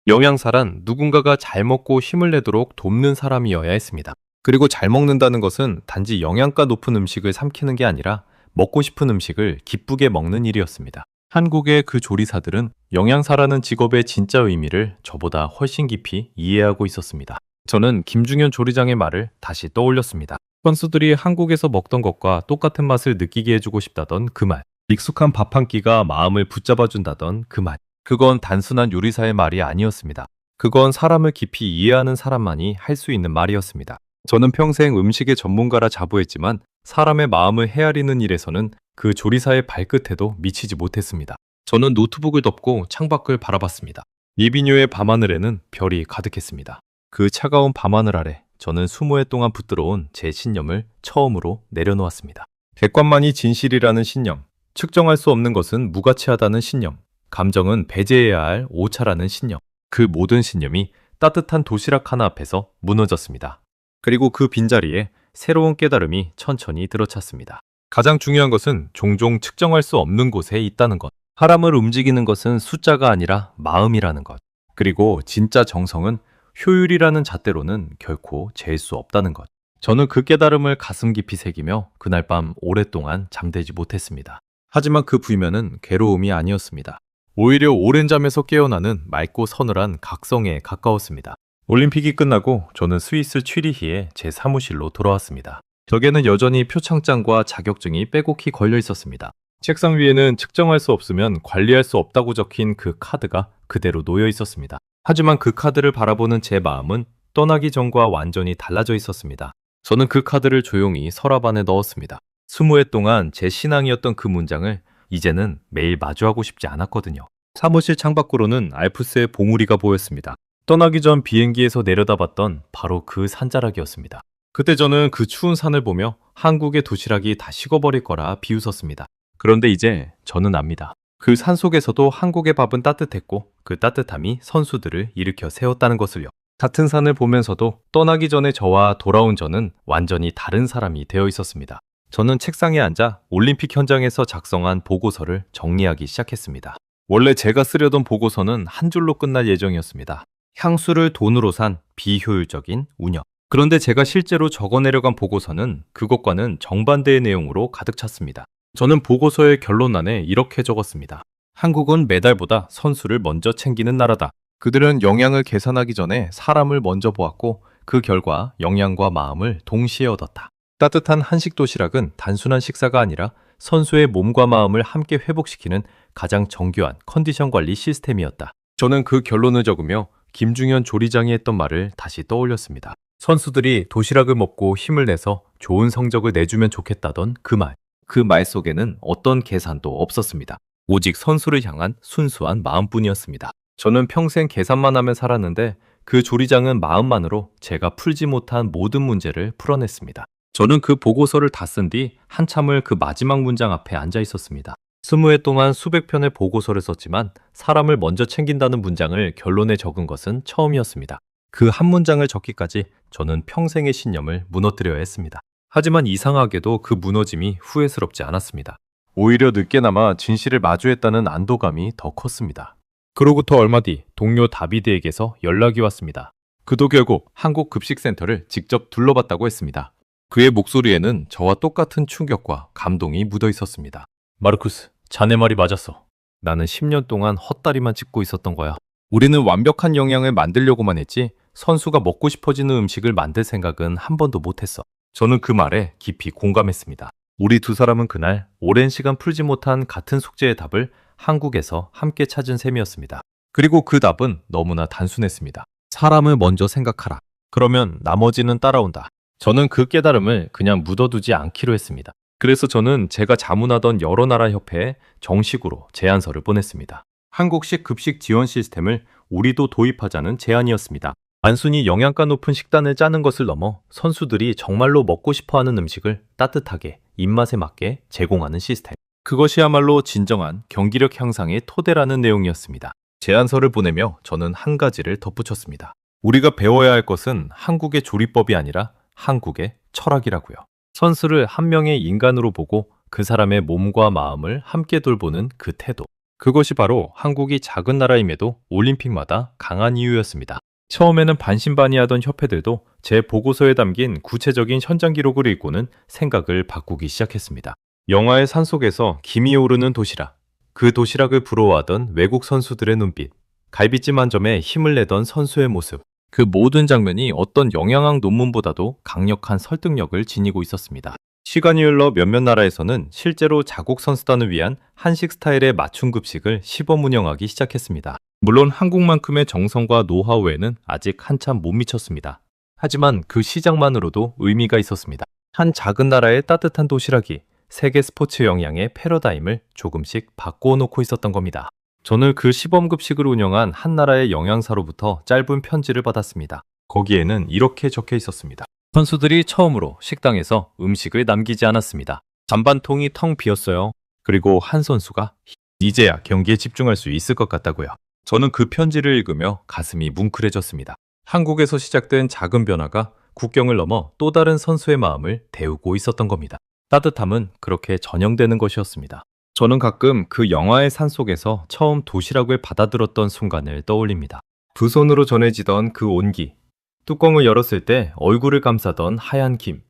영양사란 누군가가 잘 먹고 힘을 내도록 돕는 사람이어야 했습니다. 그리고 잘 먹는다는 것은 단지 영양가 높은 음식을 삼키는 게 아니라 먹고 싶은 음식을 기쁘게 먹는 일이었습니다. 한국의 그 조리사들은 영양사라는 직업의 진짜 의미를 저보다 훨씬 깊이 이해하고 있었습니다. 저는 김중현 조리장의 말을 다시 떠올렸습니다. 선수들이 한국에서 먹던 것과 똑같은 맛을 느끼게 해주고 싶다던 그 말. 익숙한 밥 한 끼가 마음을 붙잡아준다던 그 말. 그건 단순한 요리사의 말이 아니었습니다. 그건 사람을 깊이 이해하는 사람만이 할 수 있는 말이었습니다. 저는 평생 음식의 전문가라 자부했지만 사람의 마음을 헤아리는 일에서는 그 조리사의 발끝에도 미치지 못했습니다. 저는 노트북을 덮고 창밖을 바라봤습니다. 이비뉴의 밤하늘에는 별이 가득했습니다. 그 차가운 밤하늘 아래 저는 20회 동안 붙들어온 제 신념을 처음으로 내려놓았습니다. 객관만이 진실이라는 신념, 측정할 수 없는 것은 무가치하다는 신념, 감정은 배제해야 할 오차라는 신념. 그 모든 신념이 따뜻한 도시락 하나 앞에서 무너졌습니다. 그리고 그 빈자리에 새로운 깨달음이 천천히 들어찼습니다. 가장 중요한 것은 종종 측정할 수 없는 곳에 있다는 것. 사람을 움직이는 것은 숫자가 아니라 마음이라는 것. 그리고 진짜 정성은 효율이라는 잣대로는 결코 잴 수 없다는 것. 저는 그 깨달음을 가슴 깊이 새기며 그날 밤 오랫동안 잠들지 못했습니다. 하지만 그 불면은 괴로움이 아니었습니다. 오히려 오랜 잠에서 깨어나는 맑고 서늘한 각성에 가까웠습니다. 올림픽이 끝나고 저는 스위스 취리히에 제 사무실로 돌아왔습니다. 벽에는 여전히 표창장과 자격증이 빼곡히 걸려 있었습니다. 책상 위에는 측정할 수 없으면 관리할 수 없다고 적힌 그 카드가 그대로 놓여 있었습니다. 하지만 그 카드를 바라보는 제 마음은 떠나기 전과 완전히 달라져 있었습니다. 저는 그 카드를 조용히 서랍 안에 넣었습니다. 20회 동안 제 신앙이었던 그 문장을 이제는 매일 마주하고 싶지 않았거든요. 사무실 창밖으로는 알프스의 봉우리가 보였습니다. 떠나기 전 비행기에서 내려다봤던 바로 그 산자락이었습니다. 그때 저는 그 추운 산을 보며 한국의 도시락이 다 식어버릴 거라 비웃었습니다. 그런데 이제 저는 압니다. 그 산 속에서도 한국의 밥은 따뜻했고 그 따뜻함이 선수들을 일으켜 세웠다는 것을요. 같은 산을 보면서도 떠나기 전에 저와 돌아온 저는 완전히 다른 사람이 되어 있었습니다. 저는 책상에 앉아 올림픽 현장에서 작성한 보고서를 정리하기 시작했습니다. 원래 제가 쓰려던 보고서는 한 줄로 끝날 예정이었습니다. 향수를 돈으로 산 비효율적인 운영. 그런데 제가 실제로 적어내려간 보고서는 그것과는 정반대의 내용으로 가득 찼습니다. 저는 보고서의 결론란에 이렇게 적었습니다. 한국은 메달보다 선수를 먼저 챙기는 나라다. 그들은 영양을 계산하기 전에 사람을 먼저 보았고 그 결과 영양과 마음을 동시에 얻었다. 따뜻한 한식 도시락은 단순한 식사가 아니라 선수의 몸과 마음을 함께 회복시키는 가장 정교한 컨디션 관리 시스템이었다. 저는 그 결론을 적으며 김중현 조리장이 했던 말을 다시 떠올렸습니다. 선수들이 도시락을 먹고 힘을 내서 좋은 성적을 내주면 좋겠다던 그 말. 그 말 속에는 어떤 계산도 없었습니다. 오직 선수를 향한 순수한 마음뿐이었습니다. 저는 평생 계산만 하며 살았는데 그 조리장은 마음만으로 제가 풀지 못한 모든 문제를 풀어냈습니다. 저는 그 보고서를 다 쓴 뒤 한참을 그 마지막 문장 앞에 앉아 있었습니다. 20회 동안 수백 편의 보고서를 썼지만 사람을 먼저 챙긴다는 문장을 결론에 적은 것은 처음이었습니다. 그 한 문장을 적기까지 저는 평생의 신념을 무너뜨려야 했습니다. 하지만 이상하게도 그 무너짐이 후회스럽지 않았습니다. 오히려 늦게나마 진실을 마주했다는 안도감이 더 컸습니다. 그로부터 얼마 뒤 동료 다비드에게서 연락이 왔습니다. 그도 결국 한국급식센터를 직접 둘러봤다고 했습니다. 그의 목소리에는 저와 똑같은 충격과 감동이 묻어 있었습니다. 마르쿠스, 자네 말이 맞았어. 나는 10년 동안 헛다리만 짚고 있었던 거야. 우리는 완벽한 영양을 만들려고만 했지 선수가 먹고 싶어지는 음식을 만들 생각은 한 번도 못했어. 저는 그 말에 깊이 공감했습니다. 우리 두 사람은 그날 오랜 시간 풀지 못한 같은 숙제의 답을 한국에서 함께 찾은 셈이었습니다. 그리고 그 답은 너무나 단순했습니다. 사람을 먼저 생각하라. 그러면 나머지는 따라온다. 저는 그 깨달음을 그냥 묻어두지 않기로 했습니다. 그래서 저는 제가 자문하던 여러 나라 협회에 정식으로 제안서를 보냈습니다. 한국식 급식 지원 시스템을 우리도 도입하자는 제안이었습니다. 단순히 영양가 높은 식단을 짜는 것을 넘어 선수들이 정말로 먹고 싶어하는 음식을 따뜻하게 입맛에 맞게 제공하는 시스템. 그것이야말로 진정한 경기력 향상의 토대라는 내용이었습니다. 제안서를 보내며 저는 한 가지를 덧붙였습니다. 우리가 배워야 할 것은 한국의 조리법이 아니라 한국의 철학이라고요. 선수를 한 명의 인간으로 보고 그 사람의 몸과 마음을 함께 돌보는 그 태도. 그것이 바로 한국이 작은 나라임에도 올림픽마다 강한 이유였습니다. 처음에는 반신반의하던 협회들도 제 보고서에 담긴 구체적인 현장 기록을 읽고는 생각을 바꾸기 시작했습니다. 영화의 산속에서 김이 오르는 도시락, 그 도시락을 부러워하던 외국 선수들의 눈빛, 갈비찜 한 점에 힘을 내던 선수의 모습, 그 모든 장면이 어떤 영양학 논문보다도 강력한 설득력을 지니고 있었습니다. 시간이 흘러 몇몇 나라에서는 실제로 자국 선수단을 위한 한식 스타일의 맞춤 급식을 시범 운영하기 시작했습니다. 물론 한국만큼의 정성과 노하우에는 아직 한참 못 미쳤습니다. 하지만 그 시작만으로도 의미가 있었습니다. 한 작은 나라의 따뜻한 도시락이 세계 스포츠 영양의 패러다임을 조금씩 바꾸어 놓고 있었던 겁니다. 저는 그 시범급식을 운영한 한 나라의 영양사로부터 짧은 편지를 받았습니다. 거기에는 이렇게 적혀 있었습니다. 선수들이 처음으로 식당에서 음식을 남기지 않았습니다. 잔반통이 텅 비었어요. 그리고 한 선수가 이제야 경기에 집중할 수 있을 것 같다고요. 저는 그 편지를 읽으며 가슴이 뭉클해졌습니다. 한국에서 시작된 작은 변화가 국경을 넘어 또 다른 선수의 마음을 데우고 있었던 겁니다. 따뜻함은 그렇게 전형되는 것이었습니다. 저는 가끔 그 영화의 산속에서 처음 도시락을 받아들었던 순간을 떠올립니다. 두 손으로 전해지던 그 온기, 뚜껑을 열었을 때 얼굴을 감싸던 하얀 김,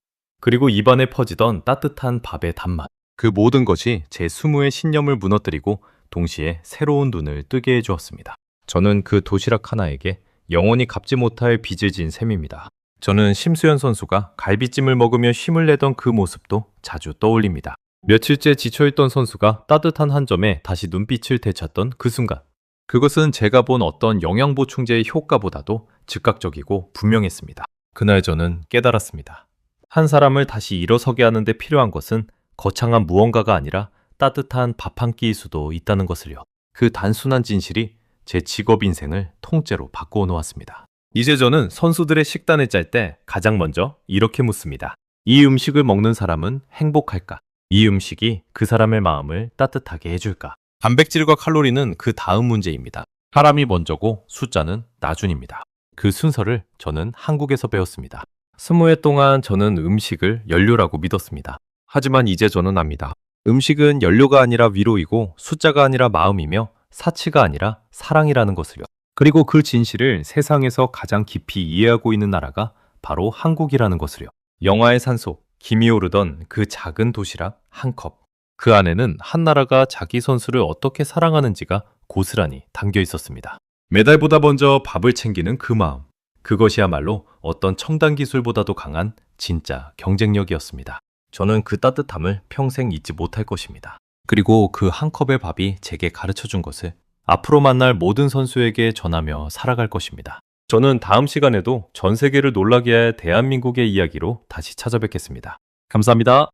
그리고 입안에 퍼지던 따뜻한 밥의 단맛. 그 모든 것이 제 수무의 신념을 무너뜨리고 동시에 새로운 눈을 뜨게 해주었습니다. 저는 그 도시락 하나에게 영원히 갚지 못할 빚을 진 셈입니다. 저는 심수현 선수가 갈비찜을 먹으며 힘을 내던 그 모습도 자주 떠올립니다. 며칠째 지쳐있던 선수가 따뜻한 한 점에 다시 눈빛을 되찾던 그 순간. 그것은 제가 본 어떤 영양보충제의 효과보다도 즉각적이고 분명했습니다. 그날 저는 깨달았습니다. 한 사람을 다시 일어서게 하는 데 필요한 것은 거창한 무언가가 아니라 따뜻한 밥 한 끼일 수도 있다는 것을요. 그 단순한 진실이 제 직업 인생을 통째로 바꾸어 놓았습니다. 이제 저는 선수들의 식단을 짤 때 가장 먼저 이렇게 묻습니다. 이 음식을 먹는 사람은 행복할까? 이 음식이 그 사람의 마음을 따뜻하게 해줄까? 단백질과 칼로리는 그 다음 문제입니다. 사람이 먼저고 숫자는 나중입니다. 그 순서를 저는 한국에서 배웠습니다. 20회 동안 저는 음식을 연료라고 믿었습니다. 하지만 이제 저는 압니다. 음식은 연료가 아니라 위로이고 숫자가 아니라 마음이며 사치가 아니라 사랑이라는 것을요. 그리고 그 진실을 세상에서 가장 깊이 이해하고 있는 나라가 바로 한국이라는 것을요. 영화의 산속, 김이 오르던 그 작은 도시락 한 컵. 그 안에는 한 나라가 자기 선수를 어떻게 사랑하는지가 고스란히 담겨 있었습니다. 메달보다 먼저 밥을 챙기는 그 마음. 그것이야말로 어떤 첨단 기술보다도 강한 진짜 경쟁력이었습니다. 저는 그 따뜻함을 평생 잊지 못할 것입니다. 그리고 그 한 컵의 밥이 제게 가르쳐 준 것을 앞으로 만날 모든 선수에게 전하며 살아갈 것입니다. 저는 다음 시간에도 전 세계를 놀라게 할 대한민국의 이야기로 다시 찾아뵙겠습니다. 감사합니다.